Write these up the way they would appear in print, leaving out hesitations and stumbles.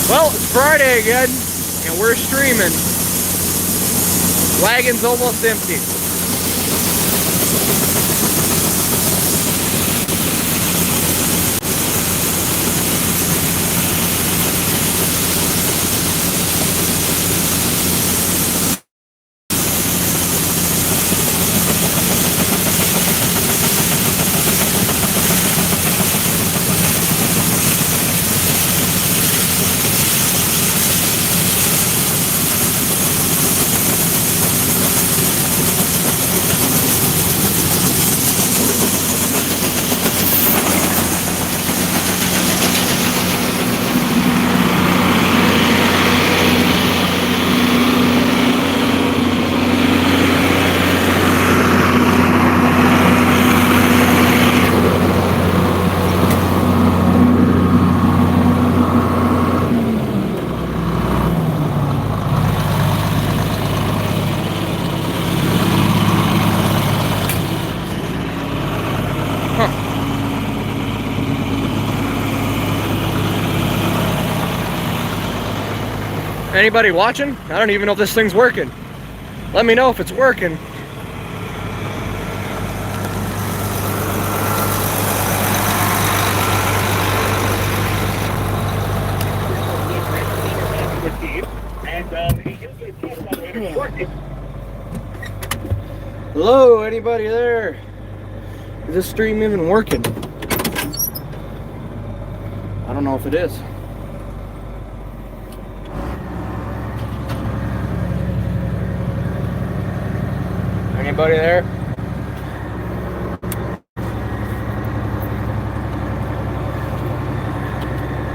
Well, it's Friday again, and we're streaming. Wagon's almost empty. Anybody watching? I don't even know if this thing's working. Let me know if it's working. Hello, anybody there? Is this stream even working? I don't know if it is. Anybody there?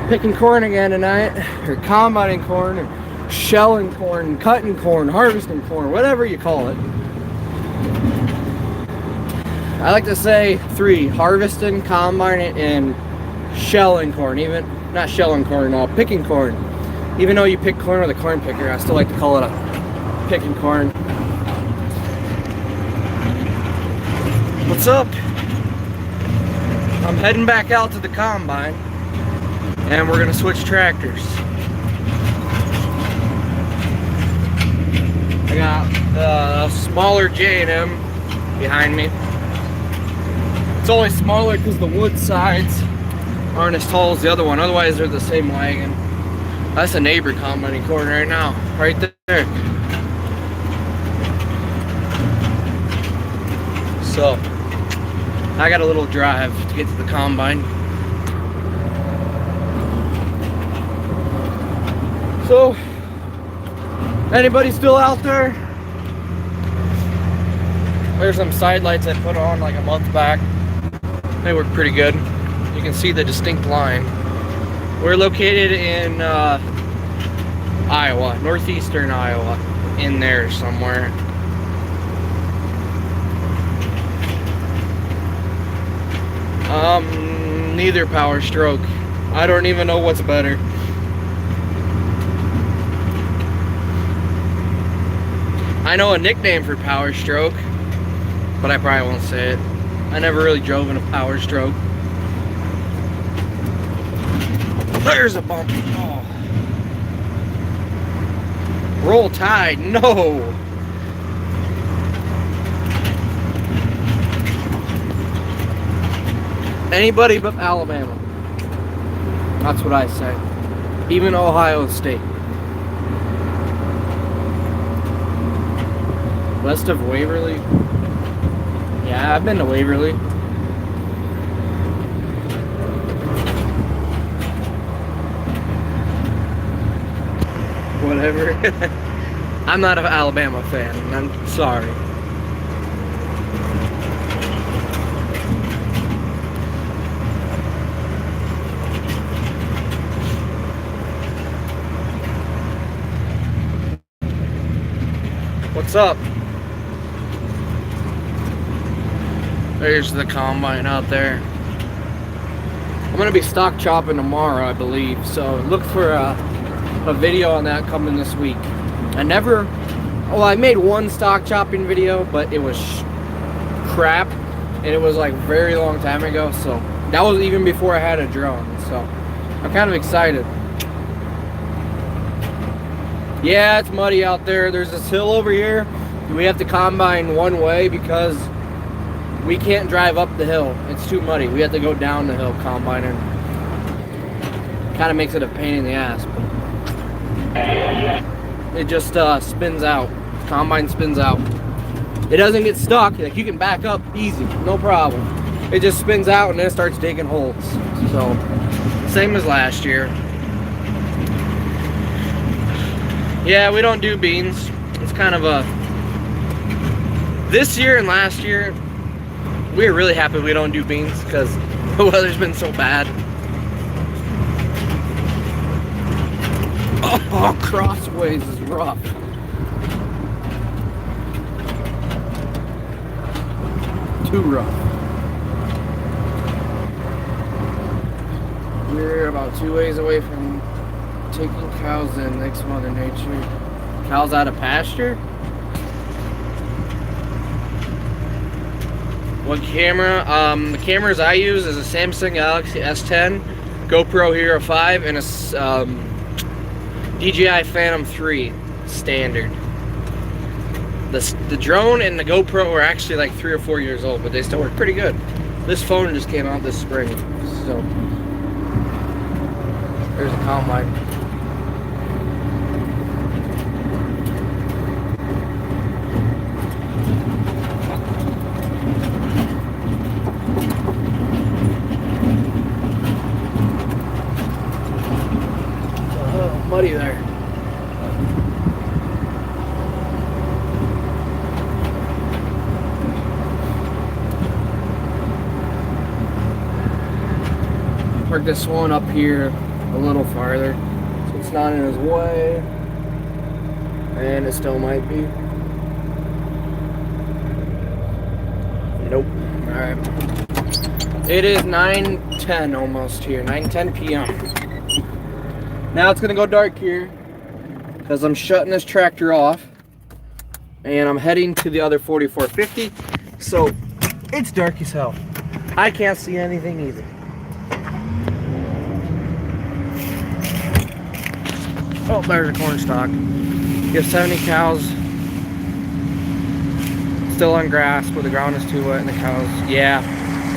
Picking corn again tonight, or combining corn, and shelling corn, cutting corn, harvesting corn, whatever you call it. I like to say three: harvesting, combining, and shelling corn. Even not shelling corn, picking corn. Even though you pick corn with a corn picker, I still like to call it a picking corn. What's up? I'm heading back out to the combine, and we're gonna switch tractors. I got the smaller J&M behind me. It's only smaller because the wood sides aren't as tall as the other one. Otherwise, they're the same wagon. That's a neighbor combining corn right now, right there. So, I got a little drive to get to the combine. So, anybody still out there? There's some side lights I put on like a month back. They work pretty good. You can see the distinct line. We're located in Iowa, northeastern Iowa, in there somewhere. Neither Power Stroke. I don't even know what's better. I know a nickname for Power Stroke, but I probably won't say it. I never really drove in a Power Stroke. There's a bump. Oh. Roll Tide. No. Anybody but Alabama. That's what I say. Even Ohio State. West of Waverly. Yeah, I've been to Waverly. Whatever. I'm not an Alabama fan. I'm sorry. What's up? There's the combine out there. I'm gonna be stock chopping tomorrow, I believe. So look for a video on that coming this week. I made one stock chopping video, but it was crap, and it was like very long time ago. So that was even before I had a drone. So I'm kind of excited. Yeah, it's muddy out there. There's this hill over here. We have to combine one way because we can't drive up the hill. It's too muddy. We have to go down the hill combining. Kind of makes it a pain in the ass. But it just spins out. Combine spins out. It doesn't get stuck. Like, you can back up easy, no problem. It just spins out and then it starts digging holes. So, same as last year. Yeah, we don't do beans. It's kind of a... This year and last year, we're really happy we don't do beans because the weather's been so bad. Oh, crossways is rough. Too rough. We're about 2 ways away from taking cows in next Mother Nature. Cows out of pasture? What camera? The cameras I use is a Samsung Galaxy S10, GoPro Hero 5, and a DJI Phantom 3 standard. The drone and the GoPro are actually like 3 or 4 years old, but they still work pretty good. This phone just came out this spring, so there's a combine. Muddy there. Park this one up here a little farther so it's not in his way, and it still might be. Nope. Alright. It is 9:10 almost here, 9:10 p.m. Now it's gonna go dark here because I'm shutting this tractor off and I'm heading to the other 4450, so it's dark as hell. I can't see anything either. Oh, there's a corn stalk. You have 70 cows still on grass where the ground is too wet and the cows, yeah,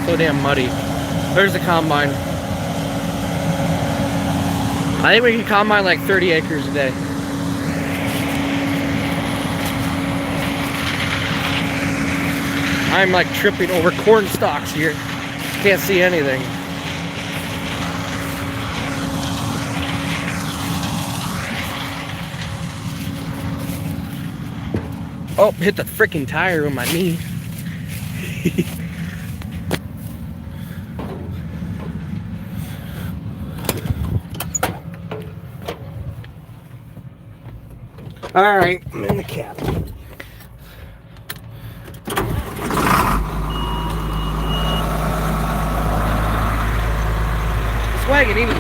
so damn muddy. There's the combine. I think we can combine like 30 acres a day. I'm like tripping over corn stalks here. Can't see anything. Oh, hit the freaking tire with my knee. Alright, I'm in the cab. This wagon even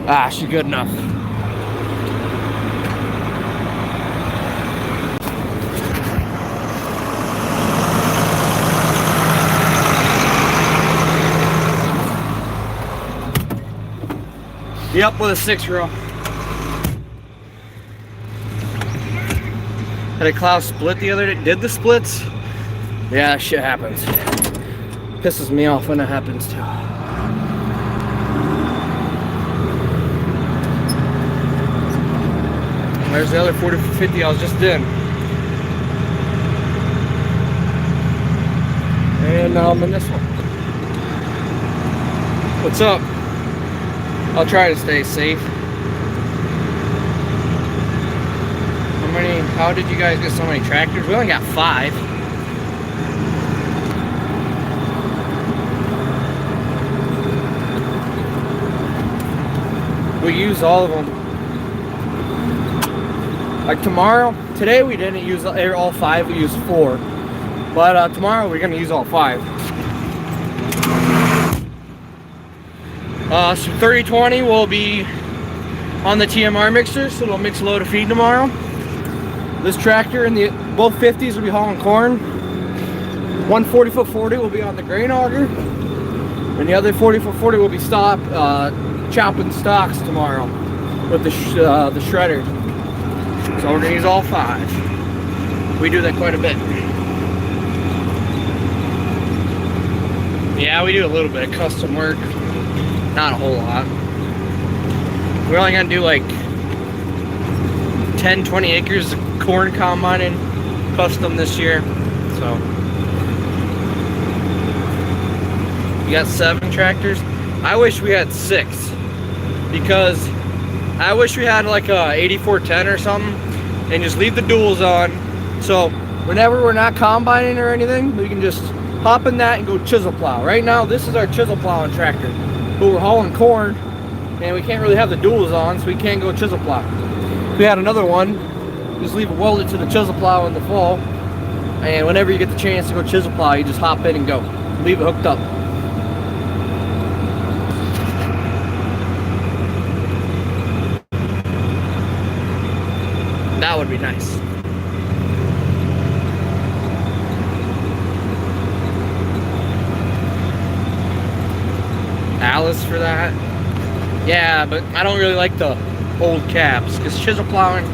Ah, she's good enough. Yep, with a 6-row. Had a Klaus split the other day. Did the splits? Yeah, that shit happens. Pisses me off when it happens too. There's the other 40-50 I was just in. And now I'm in this one. What's up? I'll try to stay safe. How did you guys get so many tractors? We only got 5. We use all of them. Like today we didn't use all 5, we used 4. But tomorrow we're gonna use all 5. So 30-20 will be on the TMR mixer, so it'll mix a load of feed tomorrow. This tractor and both 50s will be hauling corn. One 40-foot 40 will be on the grain auger, and the other 40-foot 40 will be chopping stalks tomorrow with the shredder. So we're gonna use all 5. We do that quite a bit. Yeah, we do a little bit of custom work, not a whole lot. We're only gonna do like 10-20 acres of corn combining custom this year. So you got 7 tractors. I wish we had 6, because I wish we had like a 8410 or something and just leave the duals on, so whenever we're not combining or anything, we can just hop in that and go chisel plow. Right now this is our chisel plowing tractor, but we're hauling corn and we can't really have the duals on, so we can't go chisel plow. If we had another one, just leave it welded to the chisel plow in the fall, and whenever you get the chance to go chisel plow, you just hop in and go. Leave it hooked up. That would be nice. Alice for that? Yeah, but I don't really like the old cabs, because chisel plowing,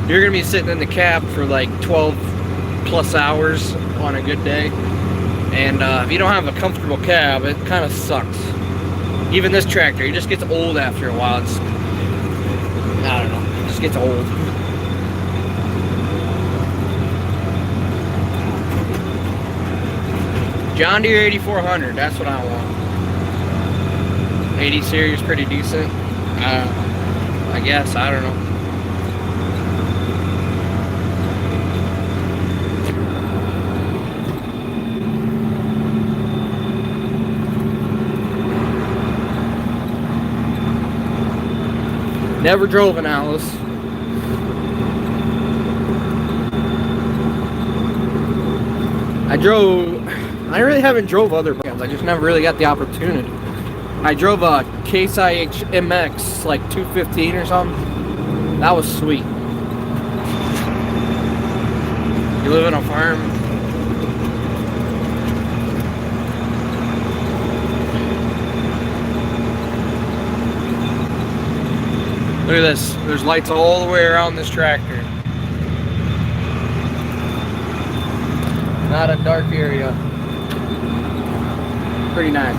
you're gonna be sitting in the cab for like 12 plus hours on a good day, and if you don't have a comfortable cab, it kind of sucks. Even this tractor, it just gets old after a while. It's, I don't know, it just gets old. John Deere 8400, that's what I want. 80 series, pretty decent. I guess, I don't know. Never drove an Alice. I really haven't drove other brands. I just never really got the opportunity. I drove a Case IH MX like 215 or something. That was sweet. You live on a farm? Look at this. There's lights all the way around this tractor. Not a dark area. Pretty nice.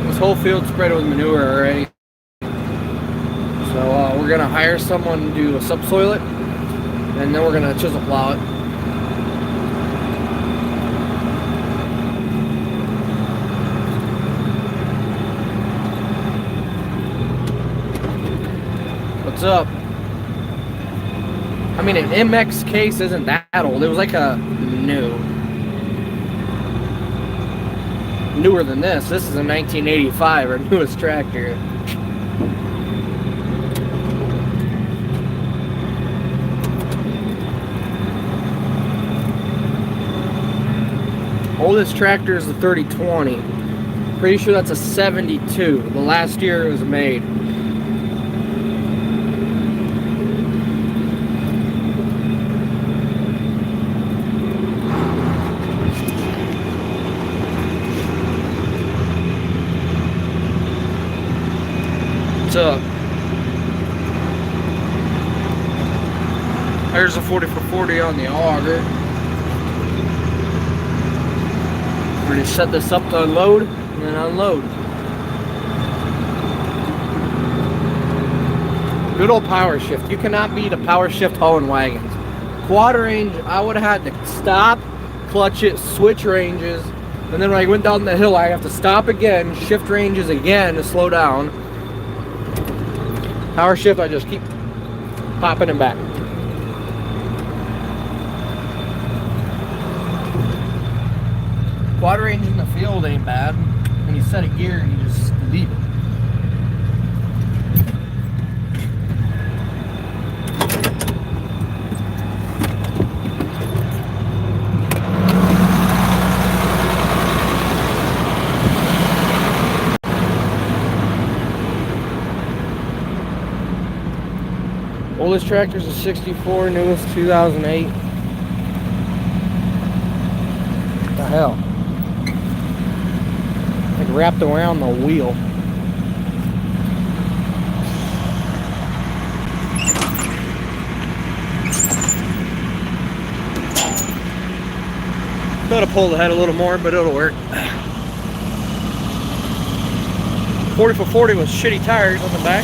This whole field's spread with manure already. So we're gonna hire someone to subsoil it, and then we're gonna chisel plow it. What's up? I mean, an MX Case isn't that old. It was like a newer than this. This is a 1985, our newest tractor. Oldest tractor is the 3020. Pretty sure that's a 72. The last year it was made. Up. There's a 40-for-40 on the auger. We're going to set this up to unload and then unload. Good old power shift. You cannot beat a power shift hauling wagons. Quad range, I would have had to stop, clutch it, switch ranges, and then when I went down the hill, I have to stop again, shift ranges again to slow down. Power shift, I just keep popping it back. Quad range in the field ain't bad. When you set a gear and you just leave it. Oldest tractor's a 64, newest 2008. What the hell? Like wrapped around the wheel. Gotta pull the head a little more, but it'll work. 40x40 with shitty tires on the back.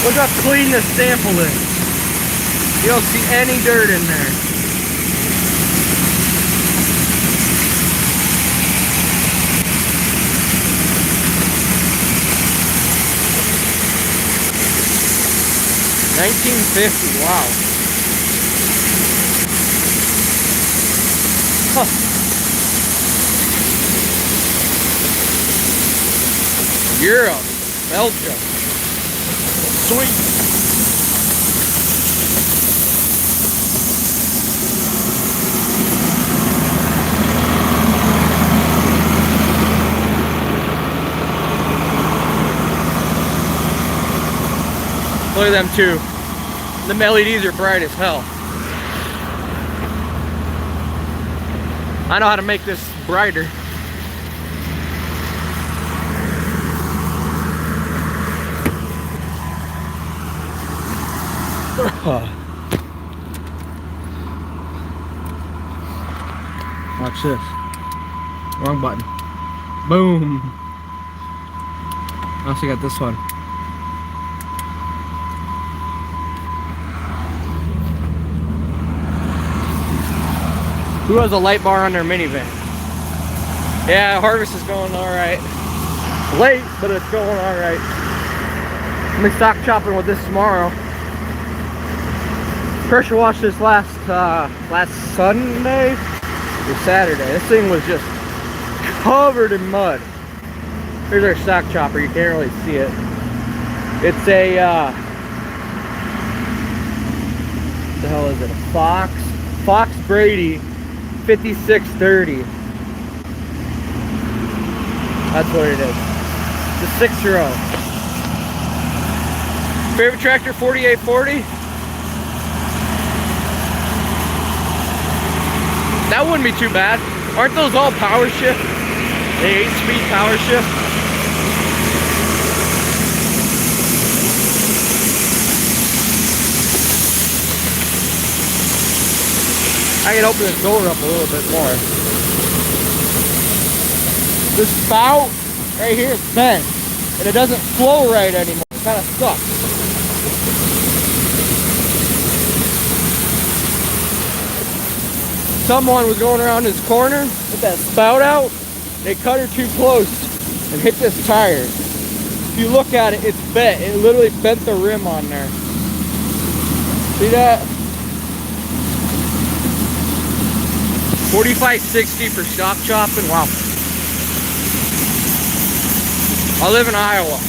Look how clean this sample is. You don't see any dirt in there. $19.50, wow. Huh. Europe, Belgium. Sweet. Look at them two. Them LEDs are bright as hell. I know how to make this brighter. Watch this. Wrong button. Boom. I also got this one. Who has a light bar on their minivan? Yeah, harvest is going alright. Late, but it's going alright. I'm gonna stock chopping with this tomorrow. Pressure washed this last Sunday or Saturday. This thing was just covered in mud. Here's our stock chopper. You can't really see it. It's a what the hell is it? A Fox Brady 5630. That's what it is. The 6-year-old. Favorite tractor 4840. That wouldn't be too bad. Aren't those all power shift? The 8-speed power shift? I can open this door up a little bit more. This spout right here is bent, and it doesn't flow right anymore. It kind of sucks. Someone was going around this corner with that spout out. They cut her too close and hit this tire. If you look at it, it's bent. It literally bent the rim on there. See that? 45.60 for stock chopping. Wow. I live in Iowa.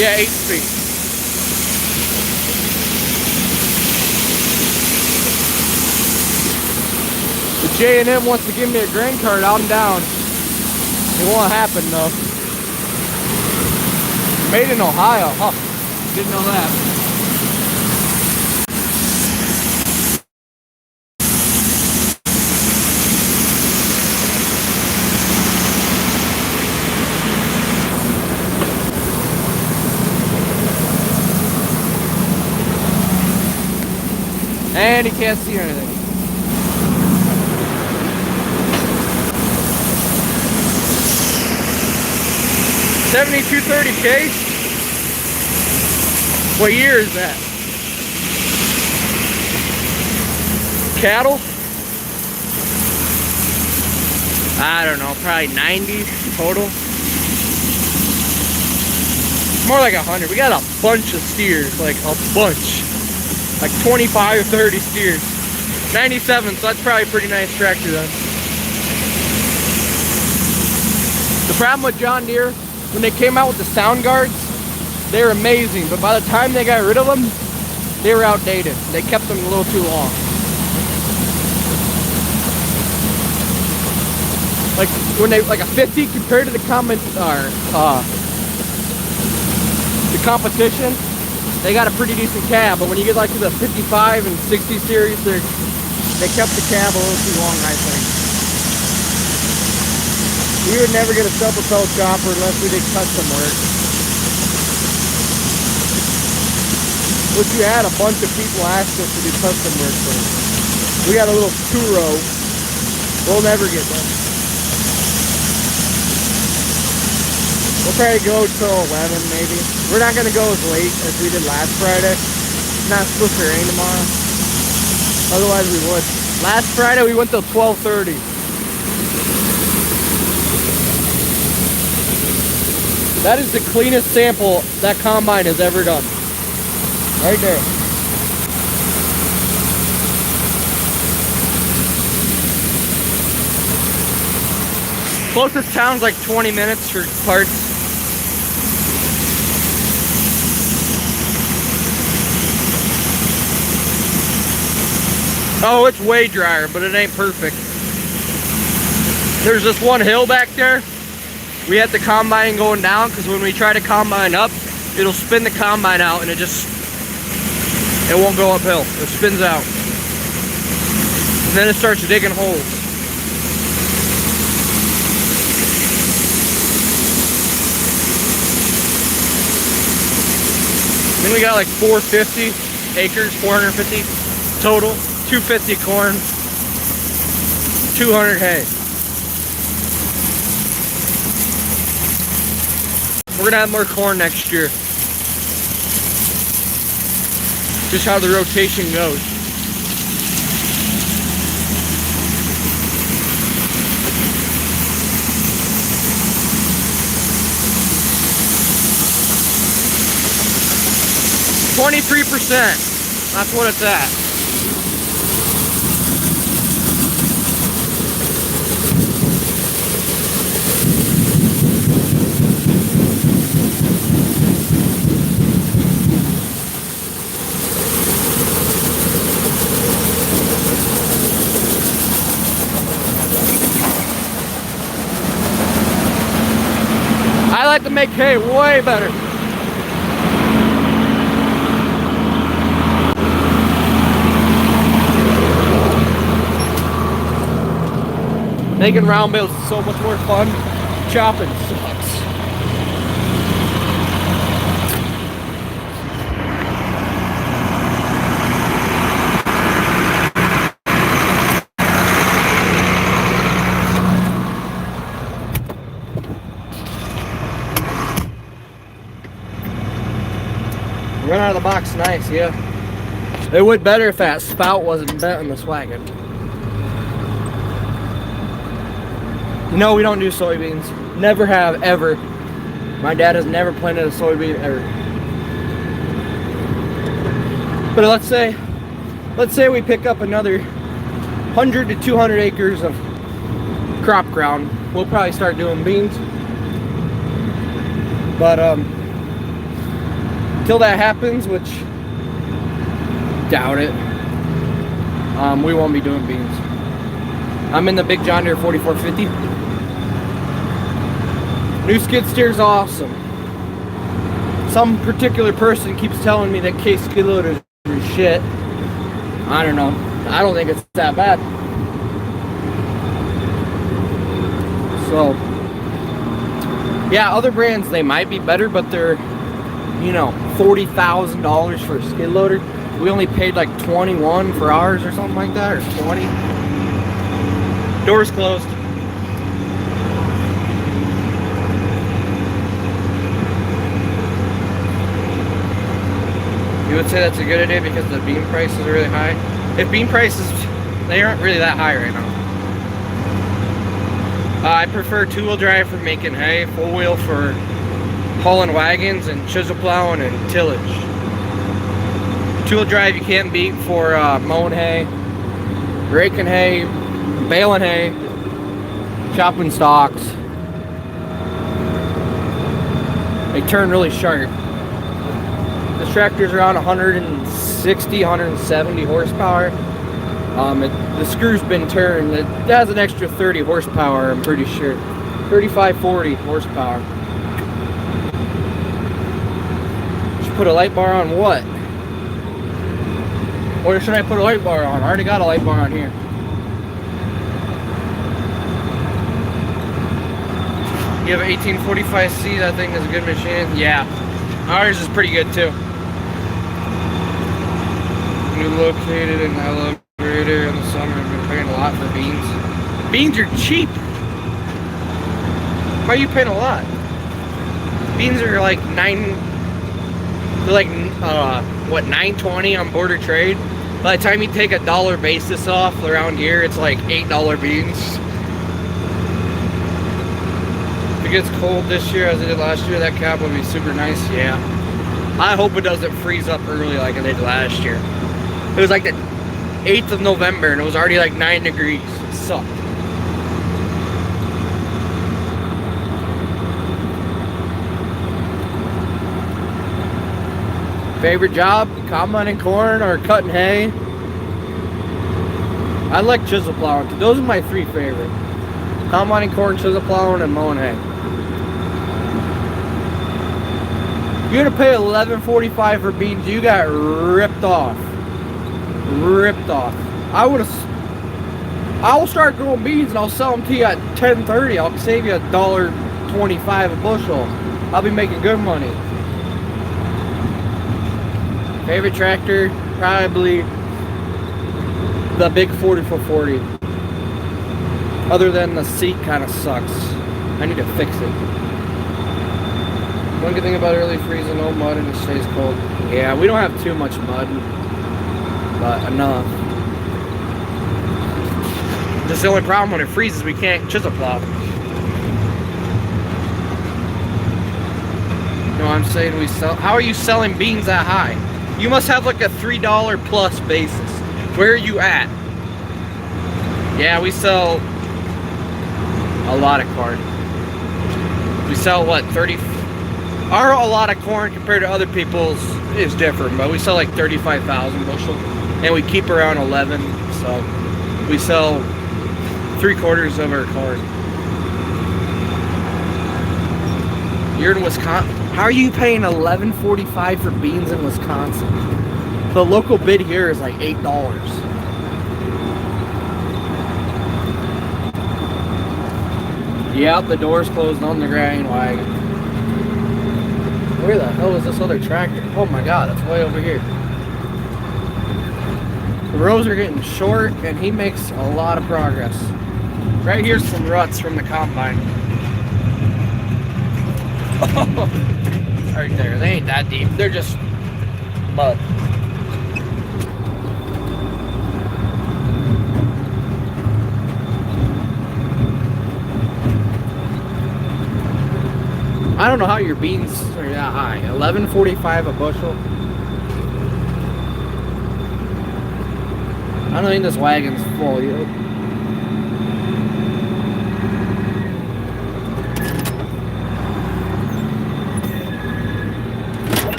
Yeah, 8-speed. The J&M wants to give me a grain cart. I'm down. It won't happen though. Made in Ohio, huh? Didn't know that. And he can't see anything. $72.30 case? What year is that? cattle, I don't know, probably 90 total. More like 100. We got a bunch of steers, like a bunch. Like 25 or 30 steers. 97, so that's probably a pretty nice tractor then. The problem with John Deere, when they came out with the sound guards, they're amazing, but by the time they got rid of them, they were outdated. They kept them a little too long. Like when they, like a 50 compared to the competition, they got a pretty decent cab, but when you get like to the 55 and 60 series, they kept the cab a little too long, I think. We would never get a self-propelled chopper unless we did custom work. Which we had a bunch of people ask us to do custom work for. We got a little 2-row. We'll never get done. We'll probably go till 11 maybe. We're not gonna go as late as we did last Friday. It's not supposed to rain tomorrow. Otherwise we would. Last Friday we went till 12:30. That is the cleanest sample that combine has ever done. Right there. Closest town's like 20 minutes for parts. Oh, it's way drier, but it ain't perfect. There's this one hill back there. We had the combine going down because when we try to combine up, it'll spin the combine out and it won't go uphill. It spins out. And then it starts digging holes. Then we got like 450 acres, 450 total, 250 corn, 200 hay. We're gonna have more corn next year. Just how the rotation goes. %. That's what it's at. I like to make hay way better. Making round bales is so much more fun. Chopping sucks. Run out of the box nice, yeah. It would better if that spout wasn't bent in this wagon. No, we don't do soybeans. Never have, ever. My dad has never planted a soybean, ever. But let's say we pick up another 100 to 200 acres of crop ground. We'll probably start doing beans. But till that happens, which doubt it, we won't be doing beans. I'm in the big John Deere 4450. New skid steer's awesome. Some particular person keeps telling me that case skid loaders are shit. I don't know. I don't think it's that bad. So, yeah, other brands, they might be better, but they're, you know, $40,000 for a skid loader. We only paid like 21 for ours or something like that, or 20. Doors closed. You would say that's a good idea because the bean prices are really high. If bean prices they aren't really that high right now. I prefer two-wheel drive for making hay, four-wheel for hauling wagons and chisel plowing and tillage. Two-wheel drive you can't beat for mowing hay, raking hay, baling hay, chopping stalks. They turn really sharp. This tractor's around 160, 170 horsepower. The screw's been turned. It has an extra 30 horsepower, I'm pretty sure. 35, 40 horsepower. Should put a light bar on what? Or should I put a light bar on? I already got a light bar on here. You have an 1845C, that thing is a good machine. Yeah, ours is pretty good too. New located in elevator in the summer. I've been paying a lot for beans. Beans are cheap. Why are you paying a lot? Beans are like what, $9.20 on Border Trade. By the time you take a dollar basis off around here, it's like $8 beans. If it gets cold this year as it did last year, that cab would be super nice. Yeah. I hope it doesn't freeze up early like it did last year. It was like the 8th of November and it was already like 9 degrees. It sucked. Favorite job? Combining corn or cutting hay? I like chisel plowing. Those are my three favorite. Combining corn, chisel plowing, and mowing hay. You're gonna pay $11.45 for beans. You got ripped off. Ripped off. I will start growing beans and I'll sell them to you at $10.30. I'll save you $1.25 a bushel. I'll be making good money. Favorite tractor? Probably the big 40x40. Other than the seat kind of sucks. I need to fix it. One good thing about early freezing, no mud and it stays cold. Yeah, we don't have too much mud, but enough. That's the only problem when it freezes, we can't chisel plow. You know what I'm saying? How are you selling beans that high? You must have like a $3 plus basis. Where are you at? Yeah, we sell a lot of corn. We sell what, 30? Our a lot of corn compared to other people's is different, but we sell like 35,000 bushel, and we keep around 11. So we sell 3/4 of our corn. You're in Wisconsin. How are you paying $11.45 for beans in Wisconsin? The local bid here is like $8. Yep, the door's closed on the grain wagon. Where the hell is this other tractor? Oh my god, it's way over here. The rows are getting short and he makes a lot of progress. Right here's some ruts from the combine. Right there, they ain't that deep. They're just mud. I don't know how your beans are that high. $11.45 a bushel. I don't think this wagon's full yet.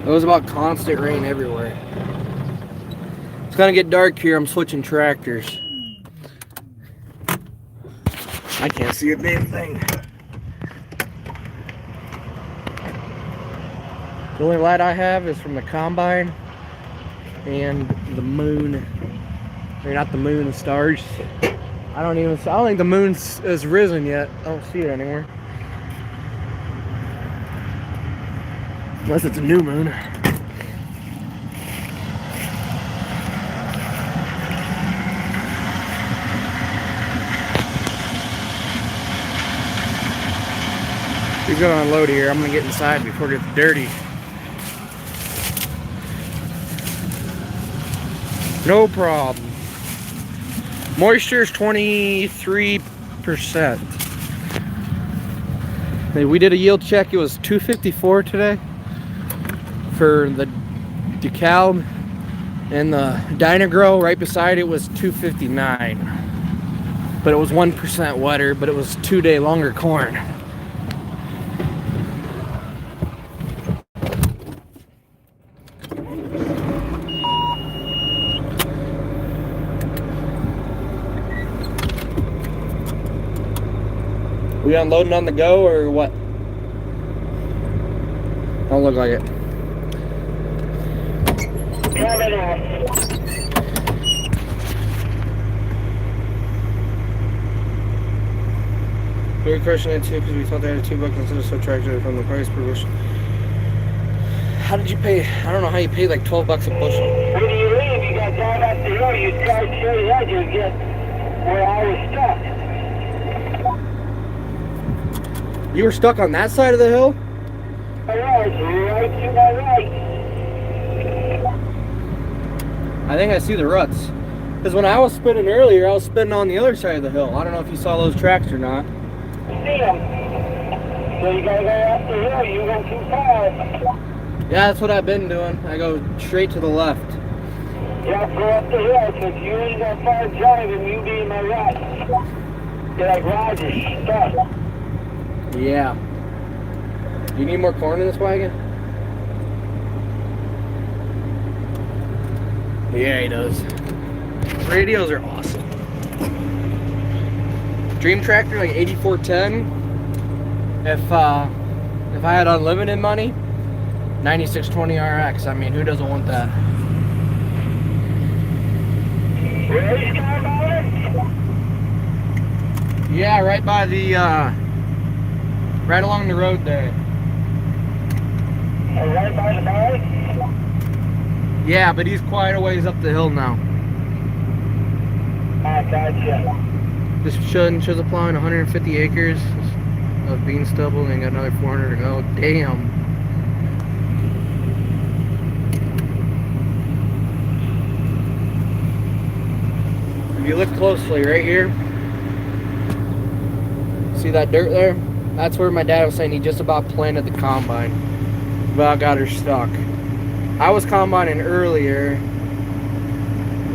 It was about constant rain everywhere. It's gonna get dark here. I'm switching tractors. I can't see a damn thing. The only light I have is from the combine and the moon. Or not the moon, the stars. I don't think the moon has risen yet. I don't see it anymore. Unless it's a new moon. He's gonna unload here. I'm gonna get inside before it gets dirty. No problem. Moisture is 23%. We did a yield check. It was 254 today for the DeKalb, and the Dyna-Gro right beside it was 259. But it was 1% wetter, but it was 2-day longer corn. We unloading on the go or what? Don't look like it. We were questioning it too because we thought they had a $2 instead of subtracted from the price per bushel. How did you pay? I don't know how you paid like $12 a bushel. When you leave, you got down up the hill, you tried straight ahead, you get where I was stuck. You were stuck on that side of the hill? I was, right to my right. I think I see the ruts. Because when I was spinning earlier, I was spinning on the other side of the hill. I don't know if you saw those tracks or not. I see them. So you gotta go up the hill, you went too far. Yeah, that's what I've been doing. I go straight to the left. Yeah, go up the hill, because you ain't got far driving, you be in my right. You're like Roger, stuck. Yeah. You need more corn in this wagon? Yeah, he does. Radios are awesome. Dream tractor, like 8410. If I had unlimited money, 9620 RX. I mean, who doesn't want that? Where is Carbauer? Yeah, right by the right along the road there. Right by the bar? Yeah, but he's quite a ways up the hill now. I gotcha. This shows a plowing 150 acres of bean stubble and got another 400 to go. Damn. If you look closely right here, see that dirt there? That's where my dad was saying he just about planted the combine. About got her stuck. I was combining earlier,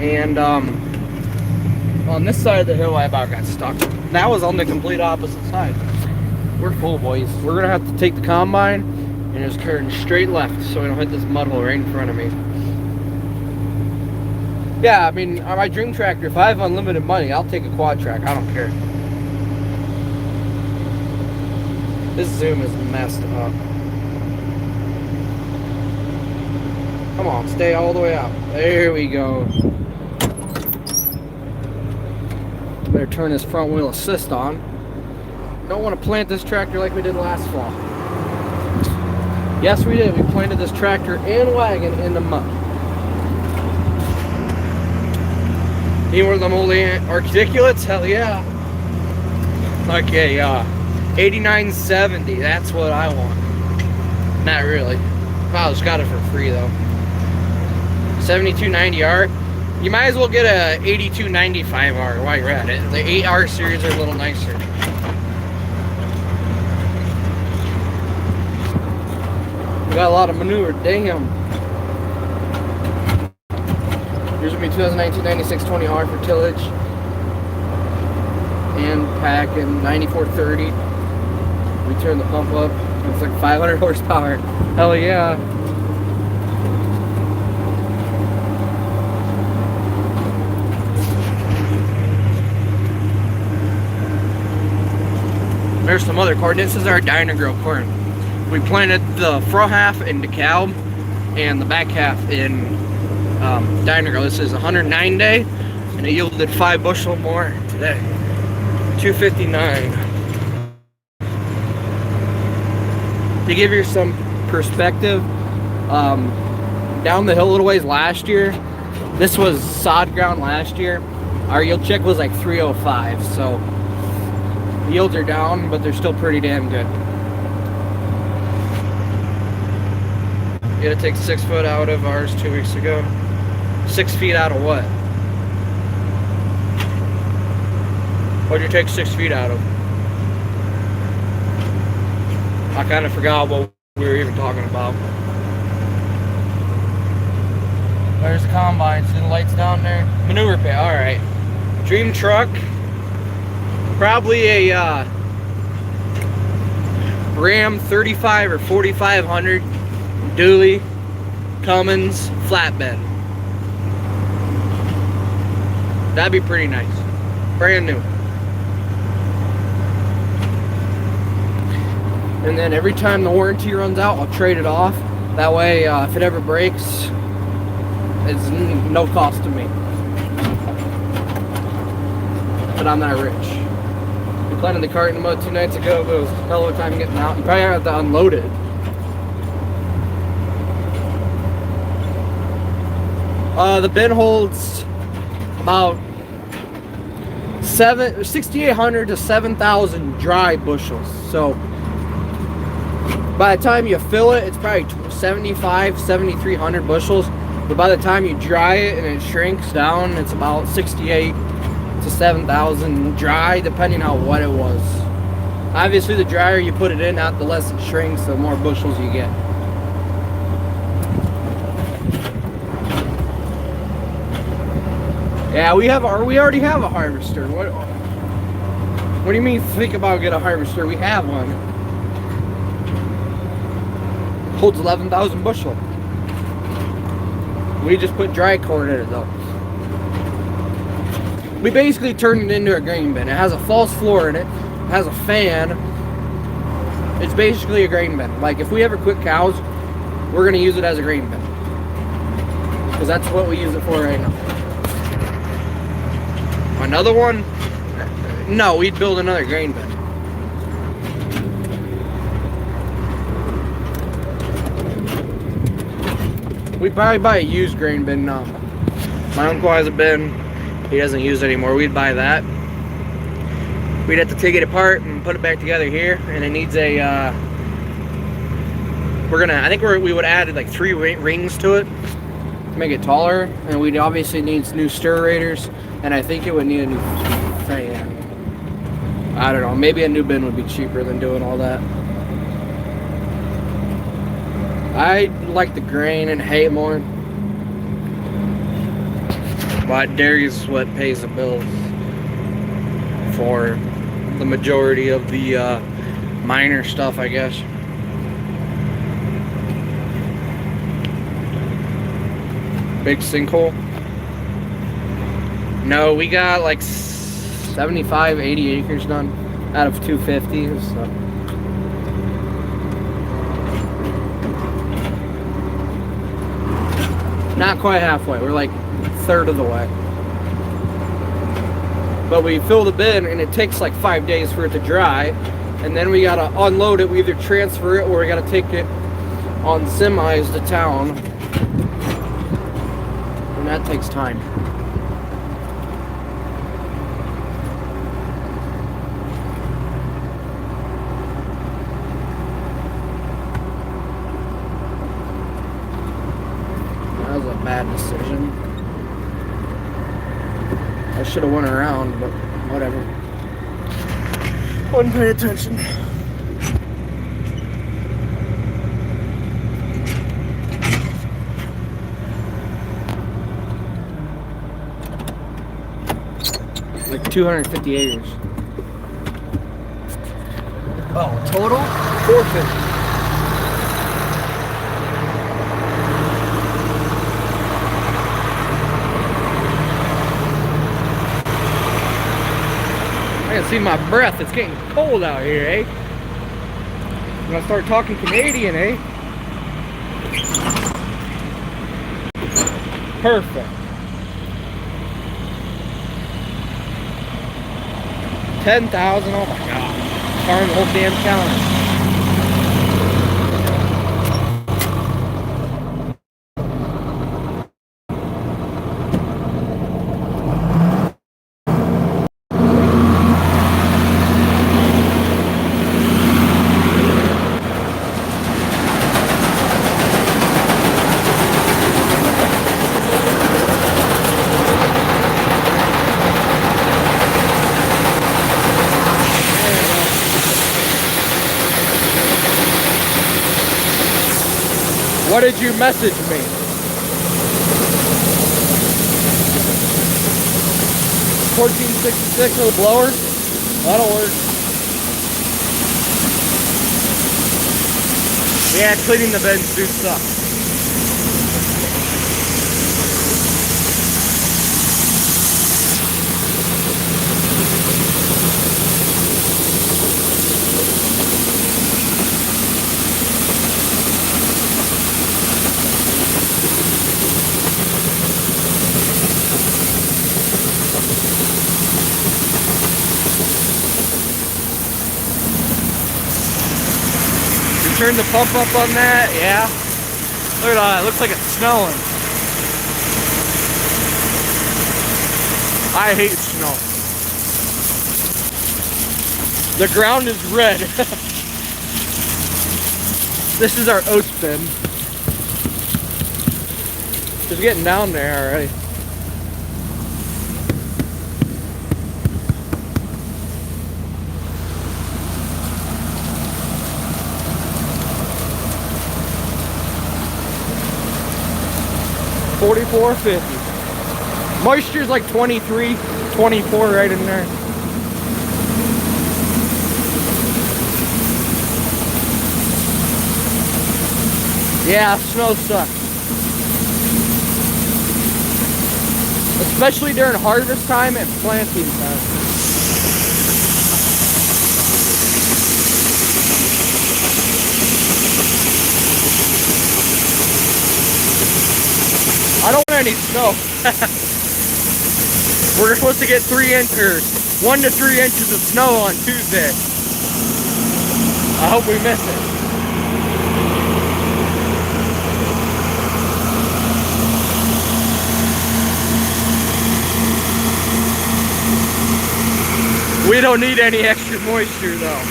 and on this side of the hill I about got stuck. That was on the complete opposite side. We're full, boys. We're gonna have to take the combine and just turn straight left so we don't hit this mud hole right in front of me. Yeah, I mean, on my dream tractor, if I have unlimited money, I'll take a quad track. I don't care. This zoom is messed up. Come on, stay all the way out. There we go. Better turn this front wheel assist on. Don't want to plant this tractor like we did last fall. Yes, we did. We planted this tractor and wagon in the mud. Need one of them old articulates? Hell yeah. Like a 8970. That's what I want. Not really. I just got it for free though. 7290R. You might as well get a 8295R while you're at it. The 8R series are a little nicer. We got a lot of manure, damn. Here's gonna be 2019 9620R for tillage and pack and 9430. We turn the pump up. It's like 500 horsepower. Hell yeah. There's some other corn. This is our Dyna-Gro corn. We planted the front half in DeKalb and the back half in Dyna-Gro. This is 109 day and it yielded 5 bushel more today. 259. To give you some perspective, down the hill a little ways last year, this was sod ground last year. Our yield check was like 305, so yields are down, but they're still pretty damn good. You gotta take 6 foot out of ours 2 weeks ago. 6 feet out of what? What'd you take 6 feet out of? I kind of forgot what we were even talking about. There's the combine. See the lights down there? Manure pit. All right. Dream truck. Probably a Ram 35 or 4500 dually Cummins flatbed. That'd be pretty nice. Brand new. And then every time the warranty runs out, I'll trade it off. That way, if it ever breaks, it's no cost to me. But I'm not rich. We planted the cart in the mud 2 nights ago, but it was a hell of a time getting out. You probably have to unload it. The bin holds about 6,800 to 7,000 dry bushels. So by the time you fill it, it's probably 7,300 bushels. But by the time you dry it and it shrinks down, it's about 68 to 7,000 dry, depending on what it was. Obviously, the drier you put it in, the less it shrinks, the more bushels you get. Yeah, we already have a harvester. What do you mean think about get a harvester? We have one. Holds 11,000 bushel. We just put dry corn in it though. We basically turned it into a grain bin. It has a false floor in it. It has a fan. It's basically a grain bin. Like if we ever quit cows, we're gonna use it as a grain bin. Because that's what we use it for right now. Another one? No, we'd build another grain bin. We'd probably buy a used grain bin now. My uncle has a bin. He doesn't use it anymore. We'd buy that. We'd have to take it apart and put it back together here. And it needs a, I think we would add like 3 rings to it to make it taller. And we'd obviously need new stirrators. And I think it would need a new fan. I don't know. Maybe a new bin would be cheaper than doing all that. I like the grain and hay more. But dairy's what pays the bills for the majority of the minor stuff, I guess. Big sinkhole. No, we got like 75, 80 acres done out of 250. So. Not quite halfway. We're like a third of the way. But we fill the bin and it takes like 5 days for it to dry. And then we gotta unload it. We either transfer it or we gotta take it on semis to town. And that takes time. That was a bad decision. I should have went around, but whatever. Wasn't paying attention. Like 250 acres. Oh, total? 450. I can see my breath. It's getting cold out here, eh? I'm gonna start talking Canadian, eh? Perfect. 10,000. Oh my god. Farm the whole damn county. What did you message me? $14.66 for the blower? That'll work. Yeah, cleaning the bins do suck. Turn the pump up on that, yeah. Look at that, it looks like it's snowing. I hate snow. The ground is red. This is our oats bin. It's getting down there already. $44.50. Moisture's like 23, 24 right in there. Yeah, snow sucks. Especially during harvest time and planting time. I don't want any snow. We're supposed to get 1 to 3 inches of snow on Tuesday. I hope we miss it. We don't need any extra moisture though.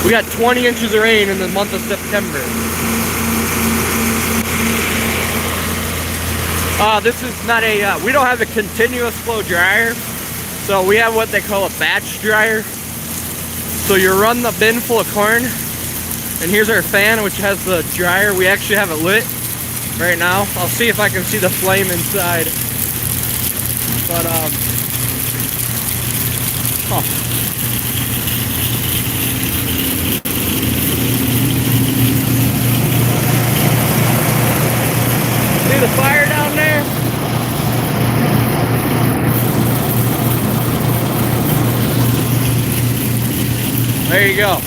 We got 20 inches of rain in the month of September. This is not a, we don't have a continuous flow dryer, so we have what they call a batch dryer. So you run the bin full of corn, and here's our fan which has the dryer. We actually have it lit right now. I'll see if I can see the flame inside. But, See the fire down there? There you go.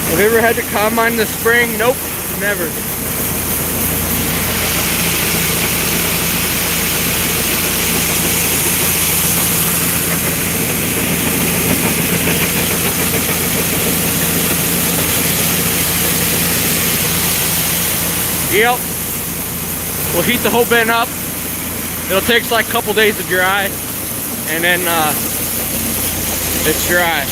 Have you ever had to combine the spring? Nope, never. Yep. We'll heat the whole bin up. It'll take like a couple days to dry, and then it's dry.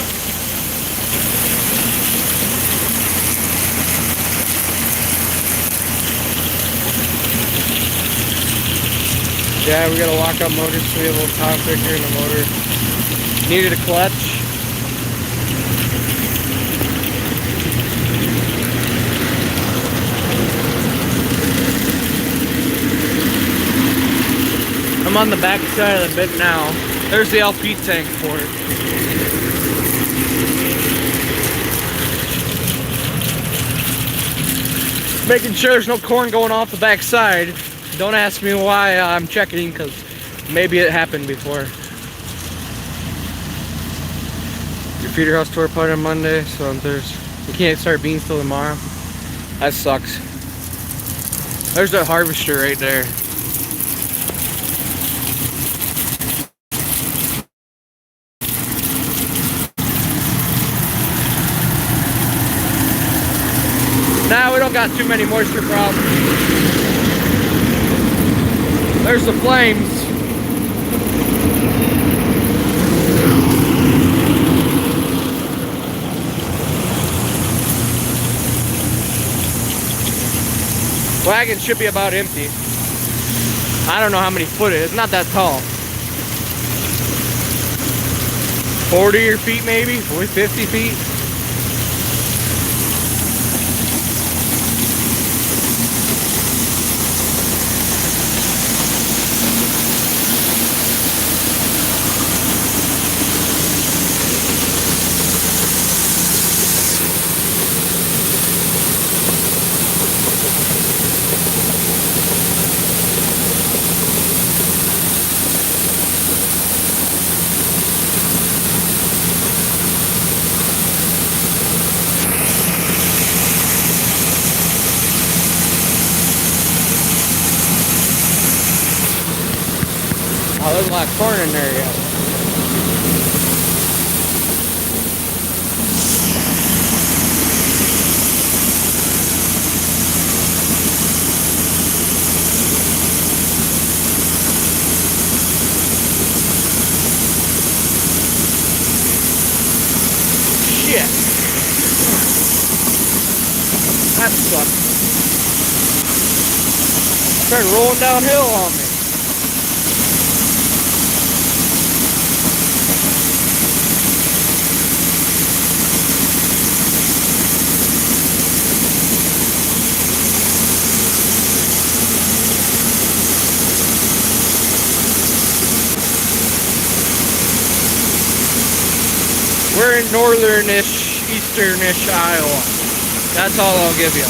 Yeah, we gotta lock up motors so we have a little power figure in the motor. Needed a clutch. I'm on the back side of the bit now. There's the LP tank for it. Making sure there's no corn going off the back side. Don't ask me why I'm checking, because maybe it happened before. Your feeder house tore apart on Monday, so on Thursday. You can't start beans till tomorrow. That sucks. There's that harvester right there. Now we don't got too many moisture problems. There's the flames. Wagon should be about empty. I don't know how many foot it is. It's not that tall. 40 feet maybe, 50 feet. Oh, there's a lot of corn in there yet. Shit. That sucks. Started rolling downhill on me. We're in northernish, easternish Iowa. That's all I'll give you.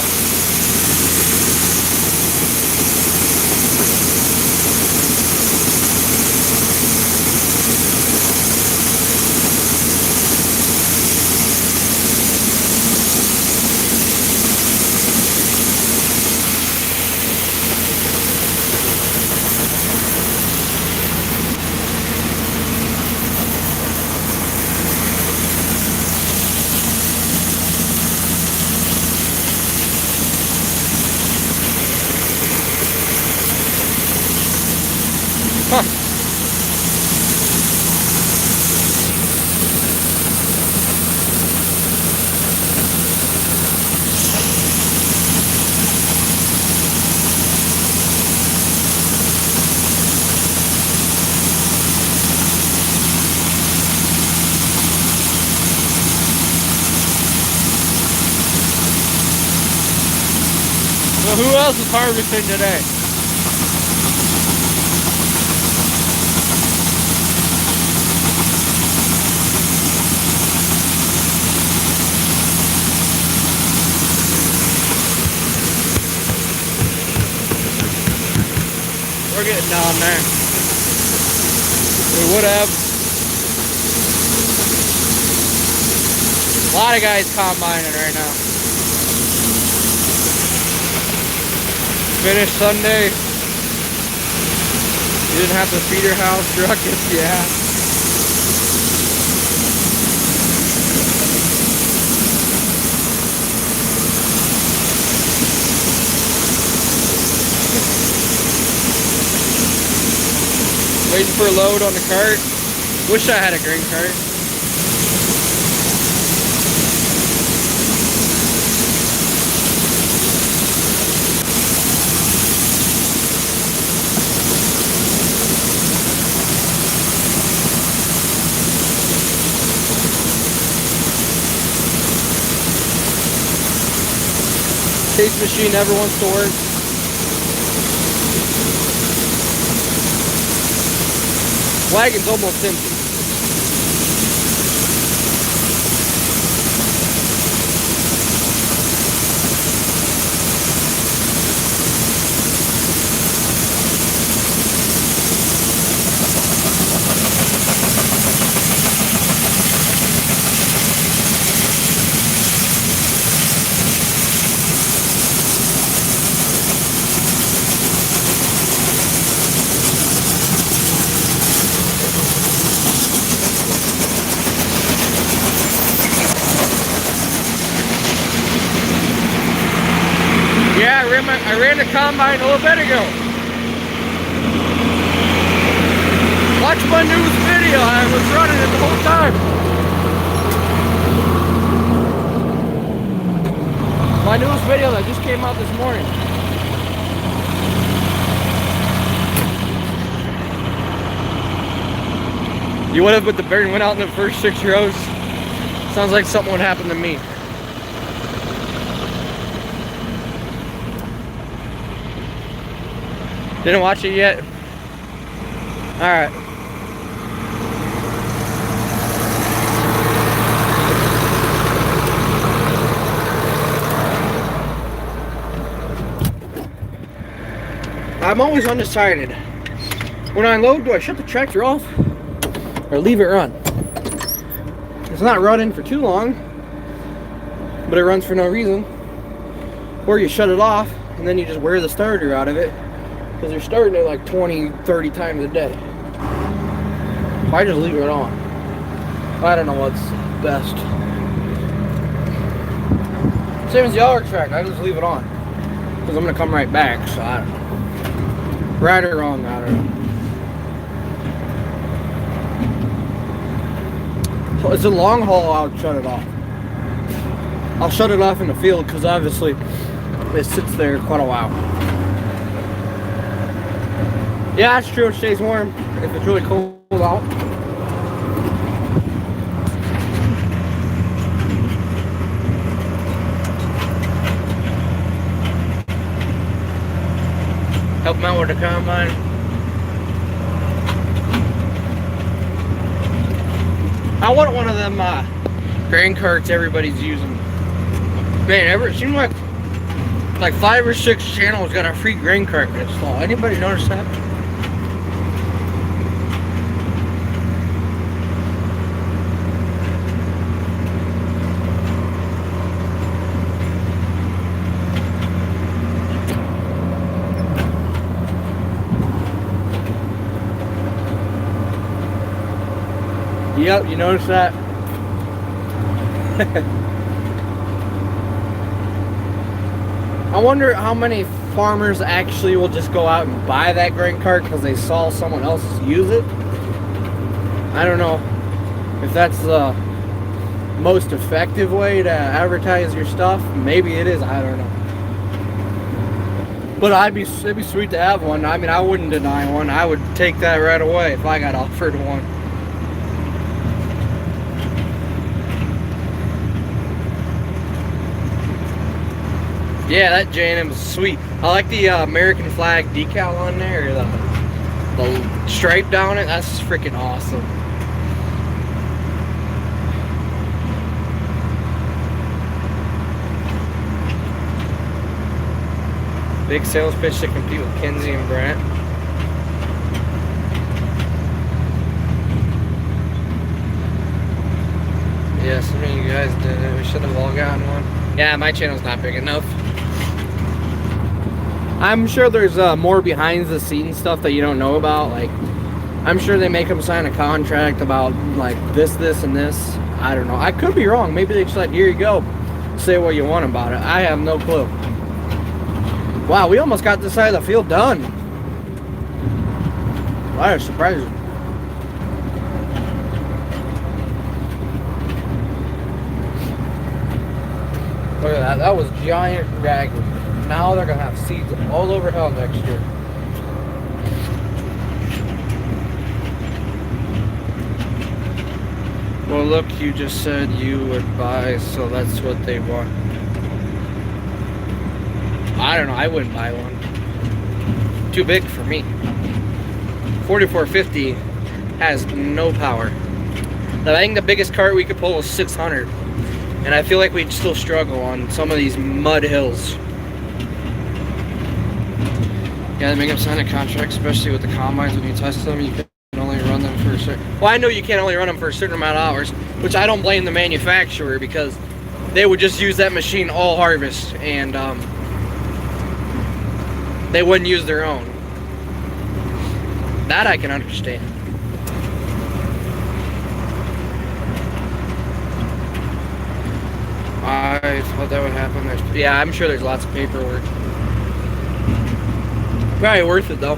Huh. So who else is harvesting today? We're getting down there. We would have. A lot of guys combining right now. Finished Sunday. You didn't have to feed your house ruckus, yeah. Waiting for a load on the cart. Wish I had a grain cart. Taste machine never wants to work. Wagon's almost empty. Yeah, I ran the combine a little bit ago. Watch my newest video. I was running it the whole time. My newest video that just came out this morning. You would have, but the bearing went out in the first 6 rows. Sounds like something would happen to me. Didn't watch it yet? Alright. I'm always undecided. When I load, do I shut the tractor off or leave it run? It's not running for too long, but it runs for no reason. Or you shut it off and then you just wear the starter out of it because you're starting it like 20, 30 times a day. So I just leave it on. I don't know what's best. Same as the auger track, I just leave it on because I'm gonna come right back, so I don't know. Right or wrong, I don't know. So it's a long haul, I'll shut it off. I'll shut it off in the field because obviously it sits there quite a while. Yeah, that's true, it stays warm if it's really cold out. Help them out with the combine. I want one of them grain carts everybody's using. Man, it seems like 5 or 6 channels got a free grain cart install. Anybody notice that? Yep, you notice that? I wonder how many farmers actually will just go out and buy that grain cart because they saw someone else use it. I don't know if that's the most effective way to advertise your stuff. Maybe it is, I don't know. But it'd be sweet to have one. I mean, I wouldn't deny one. I would take that right away if I got offered one. Yeah, that J&M is sweet. I like the American flag decal on there, the stripe down it. That's freaking awesome. Big sales pitch to compete with Kenzie and Brent. Yeah, some of you guys did it. We should have all gotten one. Yeah, my channel's not big enough. I'm sure there's more behind the scenes stuff that you don't know about. Like, I'm sure they make them sign a contract about like this, and this. I don't know. I could be wrong. Maybe they just like, here you go, say what you want about it. I have no clue. Wow, we almost got this side of the field done. That is surprising. Look at that. That was giant ragweed. Now they're going to have seeds all over hell next year. Well, look, you just said you would buy, so that's what they want. I don't know. I wouldn't buy one. Too big for me. 4450 has no power. I think the biggest cart we could pull is 600. And I feel like we'd still struggle on some of these mud hills. Yeah, they make them sign a contract, especially with the combines. When you test them, you can only run them for a certain... Well, I know you can't only run them for a certain amount of hours, which I don't blame the manufacturer because they would just use that machine all harvest, and they wouldn't use their own. That I can understand. I thought that would happen. Yeah, I'm sure there's lots of paperwork. Probably worth it though.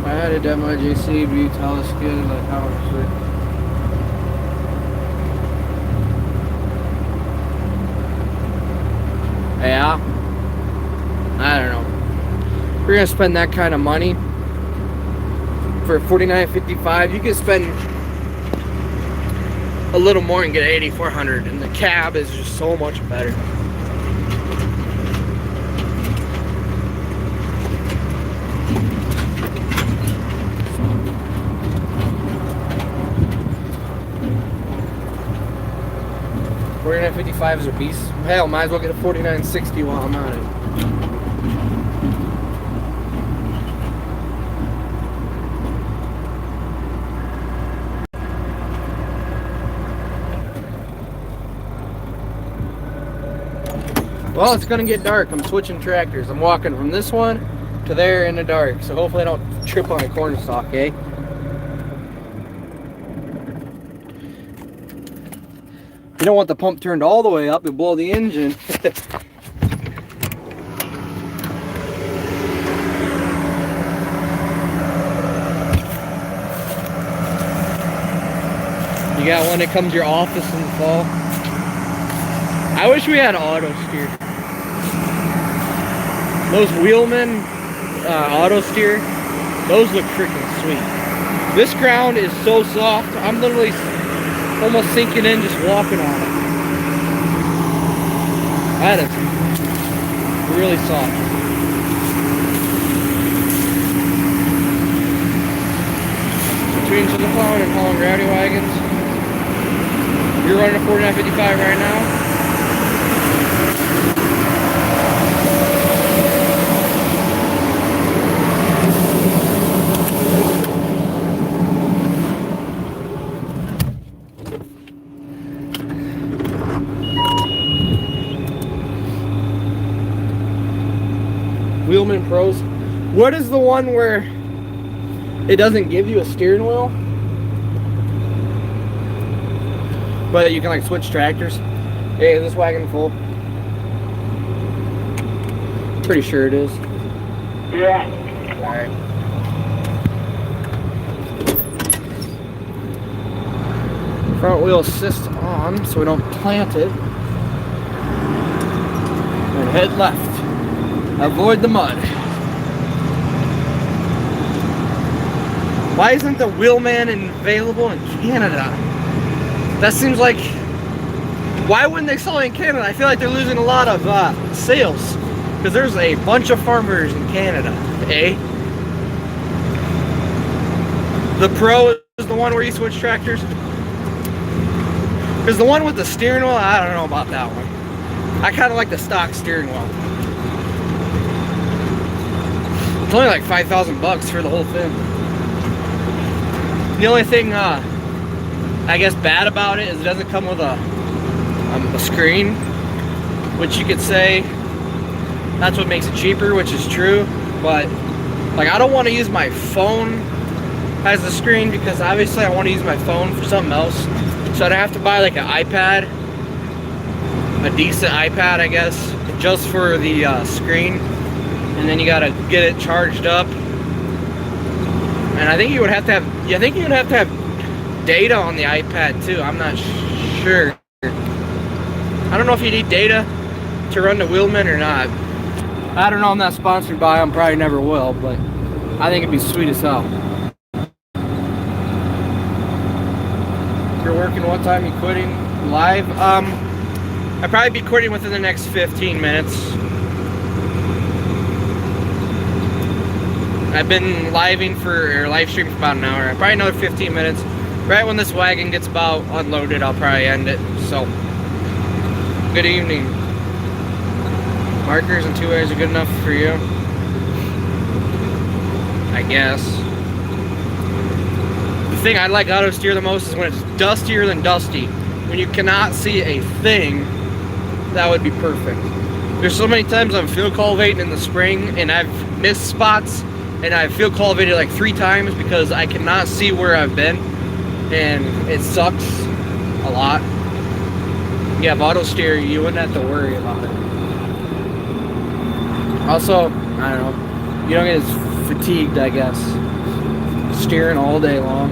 I had a demo JCB telescope like how much. Yeah. you're gonna spend that kind of money for $49.55, you can spend a little more and get 8,400, and the cab is just so much better. $49.55 is a beast. Hell, might as well get a $49.60 while I'm on it. Well, it's gonna get dark. I'm switching tractors. I'm walking from this one to there in the dark. So hopefully I don't trip on a corn stalk, eh? You don't want the pump turned all the way up, it'll blow the engine. You got one that comes to your office in the fall. I wish we had auto steer. Those Wheelman auto steer, those look freaking sweet. This ground is so soft, I'm literally almost sinking in just walking on it. That is really soft. Between snowplowing and hauling rowdy wagons, you're running a $49.55 right now. Wheelman Pros. What is the one where it doesn't give you a steering wheel, but you can like switch tractors? Hey, is this wagon full? Pretty sure it is. Yeah. Alright. Front wheel assist on so we don't plant it. And head left. Avoid the mud. Why isn't the Wheelman available in Canada? That seems like... Why wouldn't they sell it in Canada? I feel like they're losing a lot of sales. Because there's a bunch of farmers in Canada, eh? The Pro is the one where you switch tractors? Because the one with the steering wheel, I don't know about that one. I kind of like the stock steering wheel. It's only like $5,000 for the whole thing. The only thing, I guess, bad about it is it doesn't come with a screen, which you could say that's what makes it cheaper, which is true. But like, I don't want to use my phone as the screen because obviously I want to use my phone for something else. So I'd have to buy like an iPad, a decent iPad, I guess, just for the screen. And then you gotta get it charged up, and I think you would have to have. I think you would have to have data on the iPad too. I'm not sure. I don't know if you need data to run the Wheelman or not. I don't know. I'm not sponsored by them. Probably never will, but I think it'd be sweet as hell. You're working. What time you quitting live? I'd probably be quitting within the next 15 minutes. I've been live streaming for about an hour. Probably another 15 minutes. Right when this wagon gets about unloaded, I'll probably end it. So, good evening. Markers and 2 ways are good enough for you? I guess. The thing I like auto steer the most is when it's dustier than dusty. When you cannot see a thing, that would be perfect. There's so many times I'm field cultivating in the spring and I've missed spots. And I field cultivated like 3 times because I cannot see where I've been, and it sucks a lot. You have auto steer, you wouldn't have to worry about it. Also, I don't know, you don't get as fatigued, I guess, steering all day long.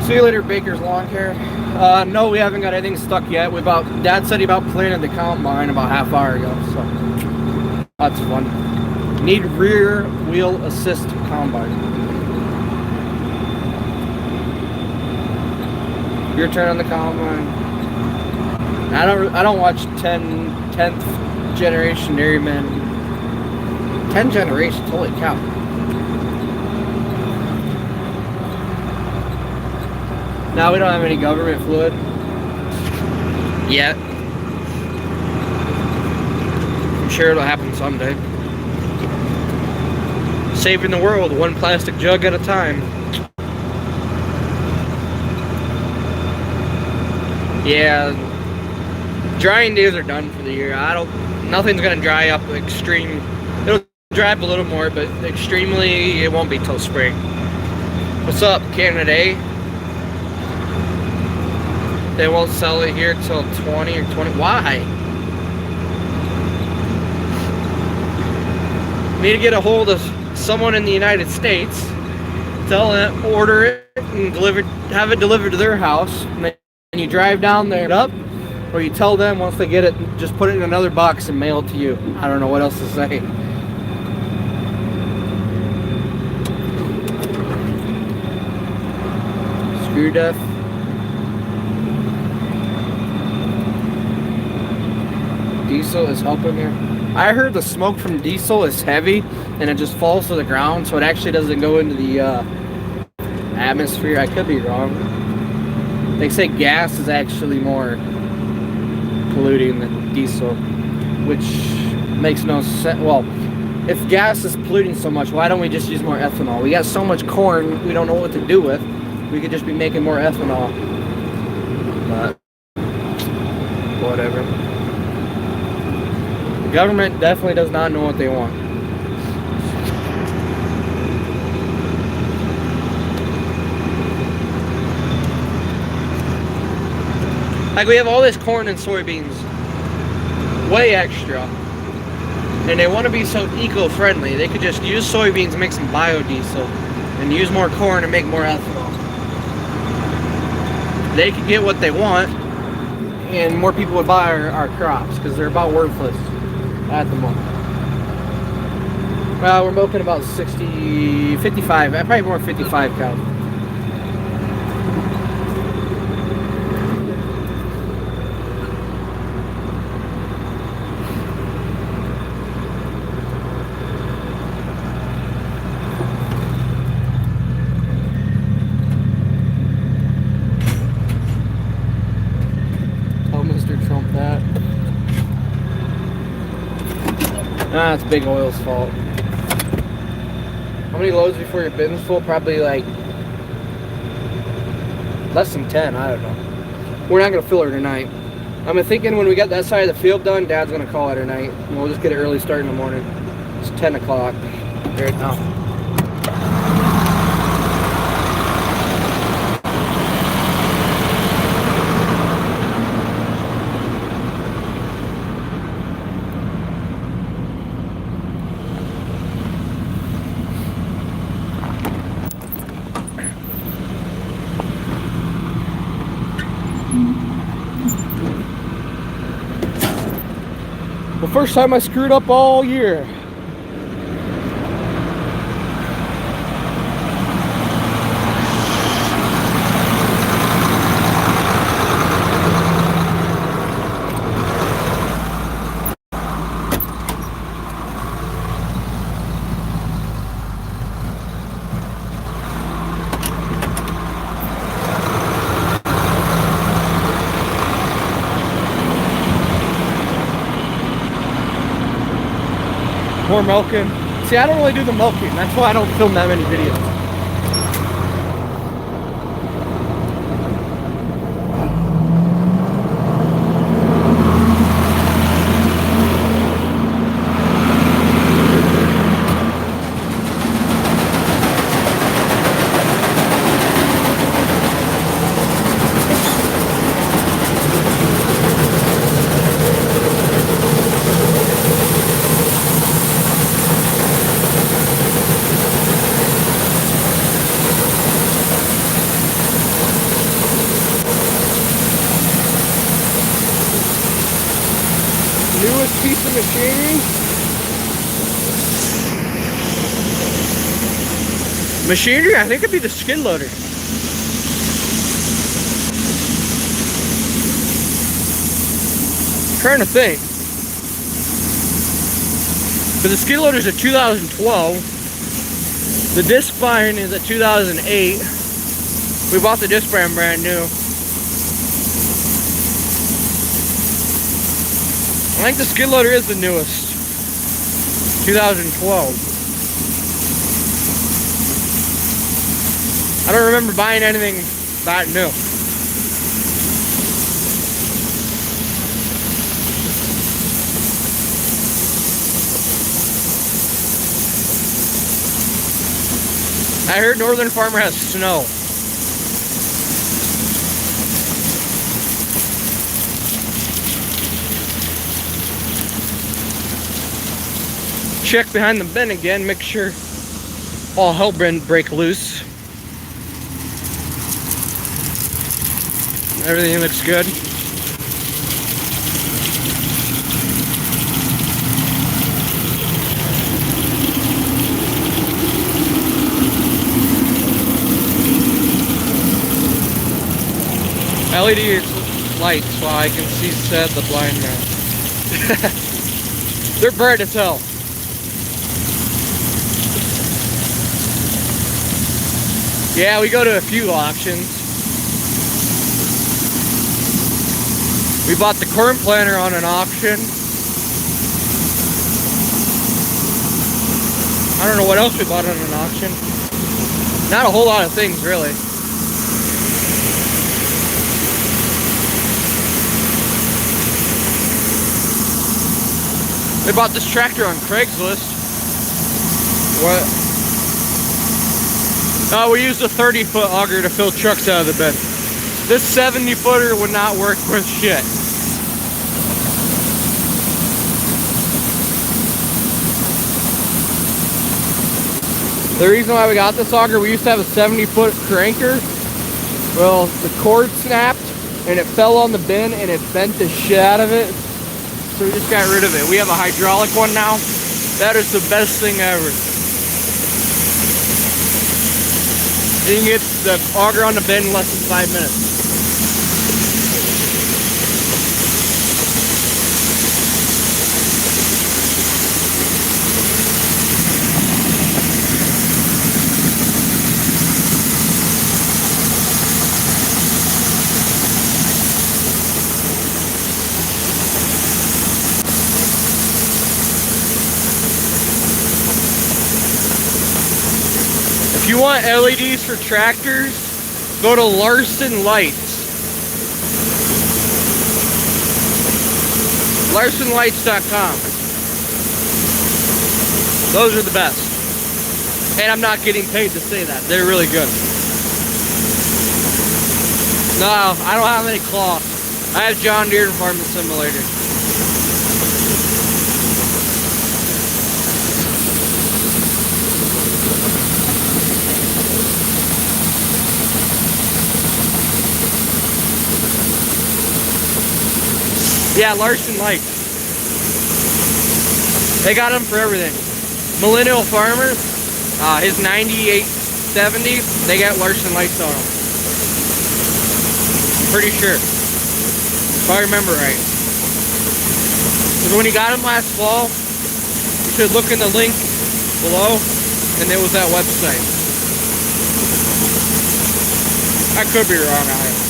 See you later, Baker's Lawn Care. No, we haven't got anything stuck yet. Dad said he about planted the combine about half hour ago, so that's fun. Need rear wheel assist combine. Your turn on the combine. I don't watch 10th generation dairymen. 10 generations, holy cow. Now we don't have any government fluid yet. I'm sure it'll happen someday. Saving the world one plastic jug at a time. Yeah, drying days are done for the year. Nothing's gonna dry up extreme. It'll dry up a little more, but extremely it won't be till spring. What's up, Canada? They won't sell it here till 20 or 20. Why? Need to get a hold of someone in the United States. Tell them, order it and have it delivered to their house. And you drive down there up, or you tell them once they get it, just put it in another box and mail it to you. I don't know what else to say. Screw death. Diesel is helping here. I heard the smoke from diesel is heavy and it just falls to the ground, so it actually doesn't go into the atmosphere. I could be wrong. They say gas is actually more polluting than diesel, which makes no sense. Well, if gas is polluting so much, why don't we just use more ethanol? We got so much corn we don't know what to do with. We could just be making more ethanol. But whatever. The government definitely does not know what they want. Like, we have all this corn and soybeans, way extra, and they want to be so eco-friendly. They could just use soybeans and make some biodiesel, and use more corn and make more ethanol. They could get what they want, and more people would buy our crops, because they're about worthless at the moment. Well, we're milking about 60, 55, probably more 55 cows. Tell Mr. Trump that. Ah, it's Big Oil's fault. How many loads before your bin's full? Probably like less than 10, I don't know. We're not going to fill her tonight. I'm thinking when we get that side of the field done, Dad's going to call it tonight. And we'll just get an early start in the morning. It's 10 o'clock right now. The first time I screwed up all year. More milking. See, I don't really do the milking. That's why I don't film that many videos. piece of machinery. Machinery, I think it'd be the skid loader. I'm trying to think. But the skid loader is a 2012. The disc brand is a 2008. We bought the disc brand brand new. I think the skid loader is the newest. 2012. I don't remember buying anything that new. I heard Northern Farmer has snow. Check behind the bin again, make sure all hell didn't break loose. Everything looks good. LED lights so I can see set the blind now. They're bright as hell. Yeah, we go to a few auctions. We bought the corn planter on an auction. I don't know what else we bought on an auction. Not a whole lot of things, really. We bought this tractor on Craigslist. What? Oh, we used a 30-foot auger to fill trucks out of the bed. This 70-footer would not work worth shit. The reason why we got this auger, we used to have a 70-foot cranker. Well, the cord snapped and it fell on the bin and it bent the shit out of it. So we just got rid of it. We have a hydraulic one now. That is the best thing ever. You can get the auger on the bin in less than 5 minutes. If you want LEDs for tractors, go to Larson Lights. LarsonLights.com. Those are the best. And I'm not getting paid to say that. They're really good. No, I don't have any cloth. I have John Deere Farming Simulator. Yeah, Larson Lights. They got them for everything. Millennial Farmer, his 9870, they got Larson Lights on them. I'm pretty sure. If I remember right. Because when he got them last fall, you should look in the link below, and it was that website. I could be wrong on it.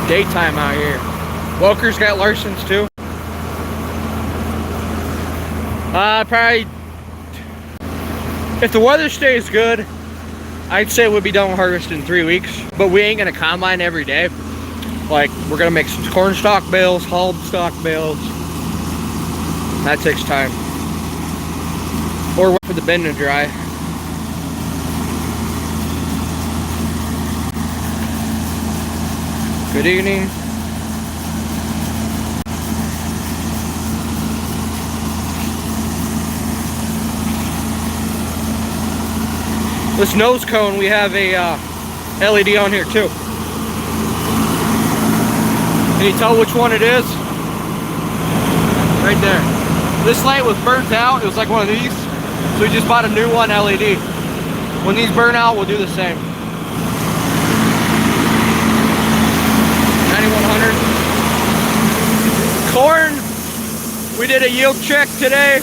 Daytime out here. Welker's got Larson's too. If the weather stays good, I'd say we'll be done with harvest in 3 weeks. But we ain't gonna combine every day. Like, we're gonna make some corn stalk bales, hulled stalk bales. That takes time. Or wait for the bin to dry. Good evening. This nose cone, we have a LED on here too. Can you tell which one it is? Right there. This light was burnt out. It was like one of these. So we just bought a new one LED. When these burn out, we'll do the same. 9100. Corn, we did a yield check today.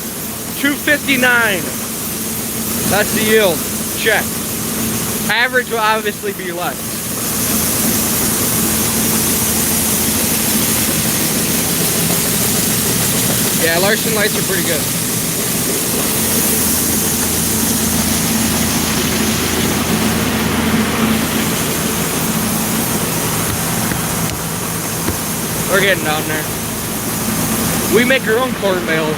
259. That's the yield check. Average will obviously be less. Yeah, Larson lights are pretty good. We're getting down there. We make our own corn bales.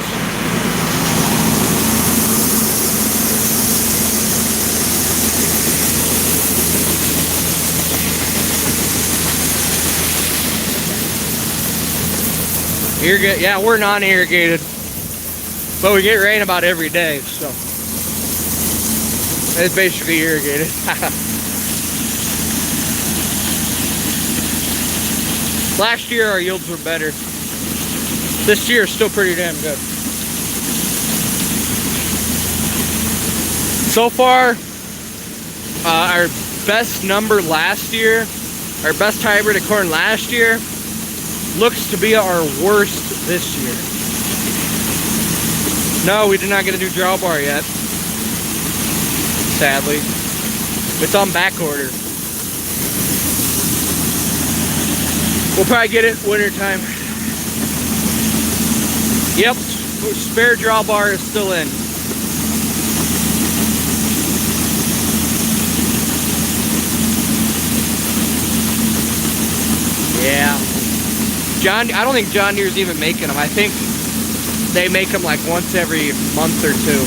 Yeah, we're non-irrigated, but we get rain about every day, so it's basically irrigated. Last year our yields were better. This year is still pretty damn good. So far, our best number last year, our best hybrid of corn last year, looks to be our worst this year. No, we did not get a new drawbar yet. Sadly. It's on back order. We'll probably get it winter time. Yep, spare drawbar is still in. Yeah. I don't think John Deere's even making them. I think they make them like once every month or two.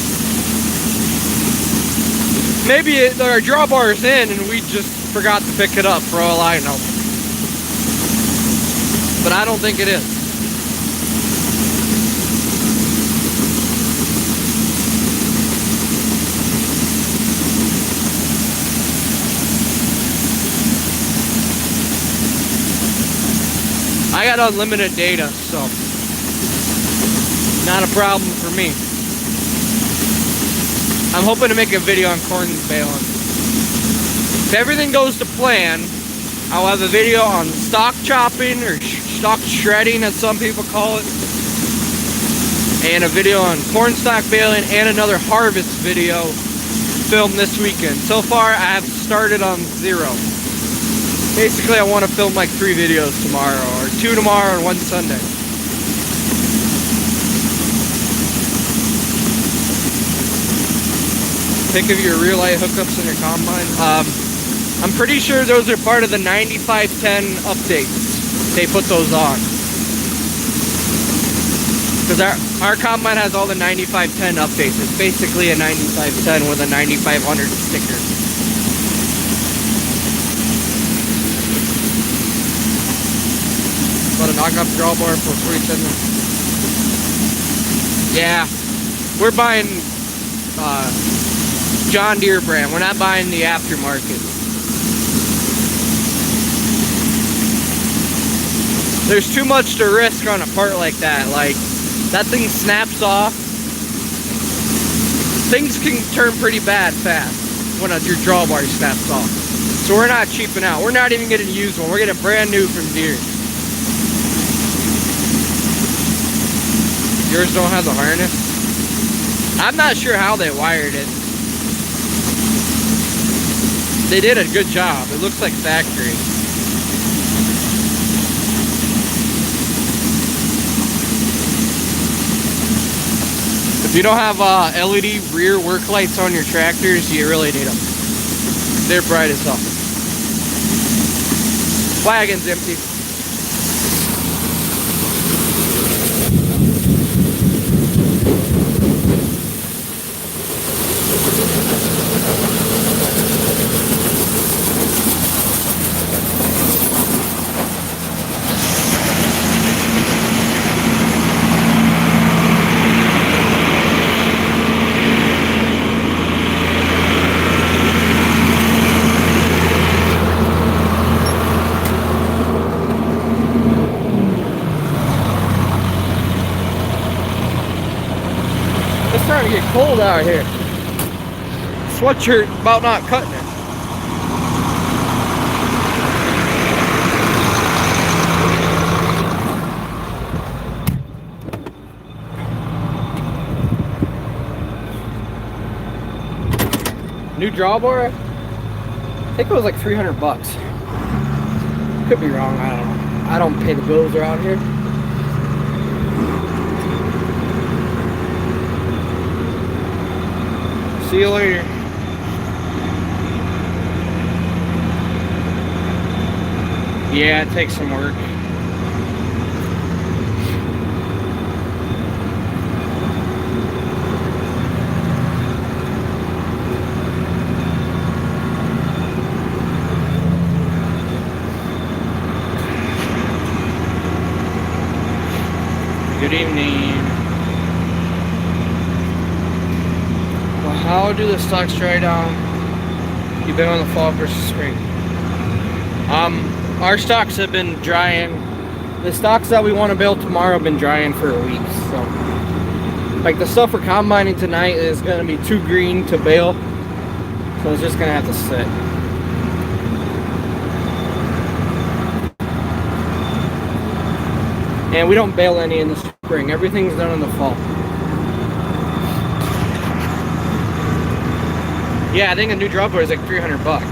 Maybe our drawbar is in and we just forgot to pick it up, for all I know. But I don't think it is. I got unlimited data, so not a problem for me. I'm hoping to make a video on corn baling. If everything goes to plan, I'll have a video on stalk chopping or stalk shredding, as some people call it, and a video on corn stalk baling, and another harvest video filmed this weekend. So far, I have started on 0. Basically, I want to film like 3 videos tomorrow, or 2 tomorrow and 1 Sunday. Think of your real light hookups in your combine. I'm pretty sure those are part of the 9510 updates. They put those on. Because our combine has all the 9510 updates. It's basically a 9510 with a 9500 sticker. About to knock off drawbar for 47. Yeah, we're buying John Deere brand. We're not buying the aftermarket. There's too much to risk on a part like that. Like, that thing snaps off. Things can turn pretty bad fast when your drawbar snaps off. So we're not cheaping out. We're not even getting a used one. We're getting brand new from Deere. Yours don't have the harness? I'm not sure how they wired it. They did a good job. It looks like factory. If If you don't have LED rear work lights on your tractors, you really need them. They're bright as hell. Wagon's empty. It's starting to get cold out here. Sweatshirt about not cutting it. New drawbar? I think it was like 300 bucks. Could be wrong, I don't know. I don't pay the bills around here. See you later. Yeah, it takes some work. Good evening. How do the stocks dry down? You've been on the fall versus spring. Our stocks have been drying. The stocks that we want to build tomorrow have been drying for a week. So, like the stuff we're combining tonight is going to be too green to bale. So it's just going to have to sit. And we don't bale any in the spring. Everything's done in the fall. Yeah, I think a new drawbar is like 300 bucks.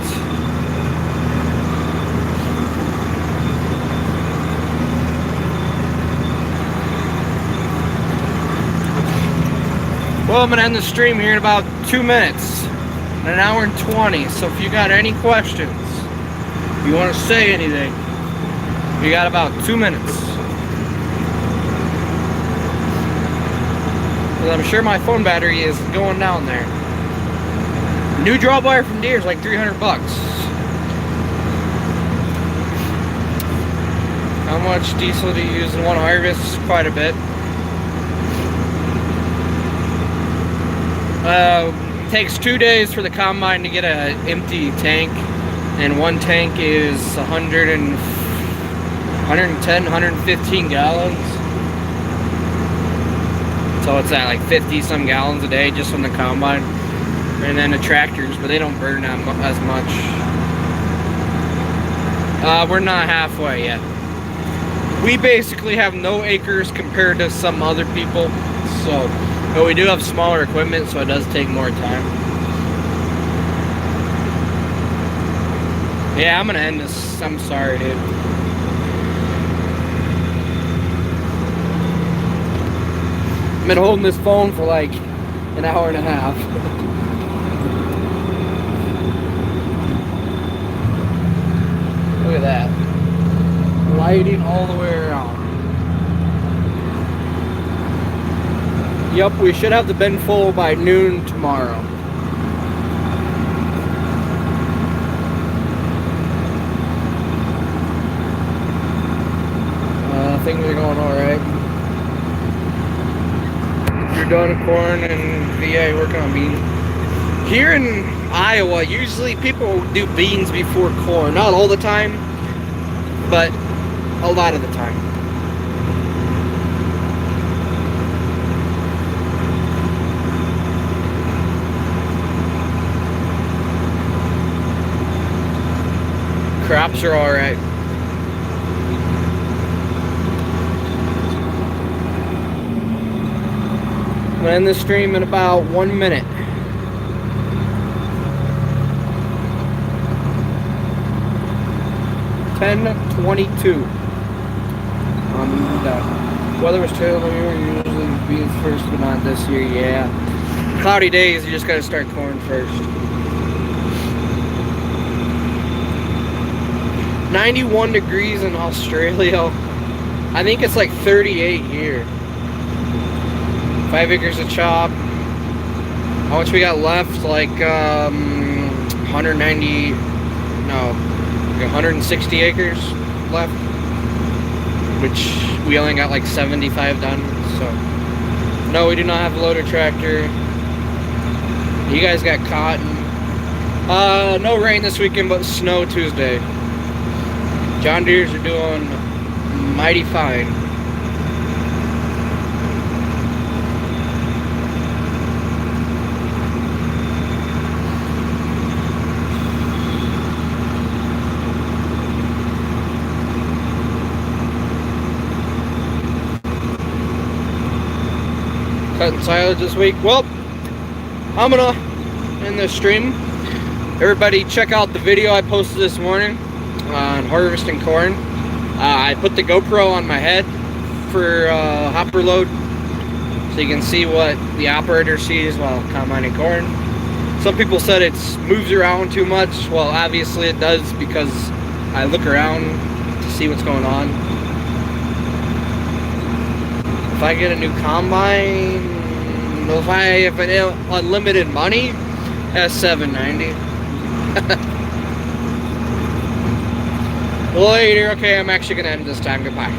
Well, I'm gonna end the stream here in about 2 minutes, an hour and 20. So if you got any questions, if you want to say anything, you got about 2 minutes. Because I'm sure my phone battery is going down there. New drawbar from Deere is like 300 bucks. How much diesel do you use in one harvest? Quite a bit. It takes 2 days for the combine to get an empty tank, and one tank is 110, 115 gallons. So it's at like 50 some gallons a day just from the combine. And then the tractors, but they don't burn as much. We're not halfway yet. We basically have no acres compared to some other people. So, but we do have smaller equipment, so it does take more time. Yeah, I'm gonna end this. I'm sorry, dude. I've been holding this phone for like an hour and a half. Look at that. Lighting all the way around. Yup, we should have the bin full by noon tomorrow. Things are going alright. You're done corn and VA working on beans. Here in Iowa, usually people do beans before corn. Not all the time, but a lot of the time. Crops are alright. I'm gonna end the stream in about 1 minute. $10:22. I'm done. Weather was terrible here. Usually beans first, but not this year. Yeah. Cloudy days, you just gotta start corn first. 91 degrees in Australia. I think it's like 38 here. 5 acres of chop. How much we got left? Like 190, no, like 160 acres left. Which we only got like 75 done. So, no, we do not have a loader tractor. You guys got cotton. No rain this weekend, but snow Tuesday. John Deere's are doing mighty fine. Cutting silage this week. Well, I'm gonna end this stream. Everybody check out the video I posted this morning on harvesting corn. I put the GoPro on my head for hopper load, so you can see what the operator sees while combining corn. Some people said it moves around too much. Well, obviously it does, because I look around to see what's going on. If I get a new combine, if I have unlimited money, that's $790. Later. Okay, I'm actually gonna end this time. Goodbye.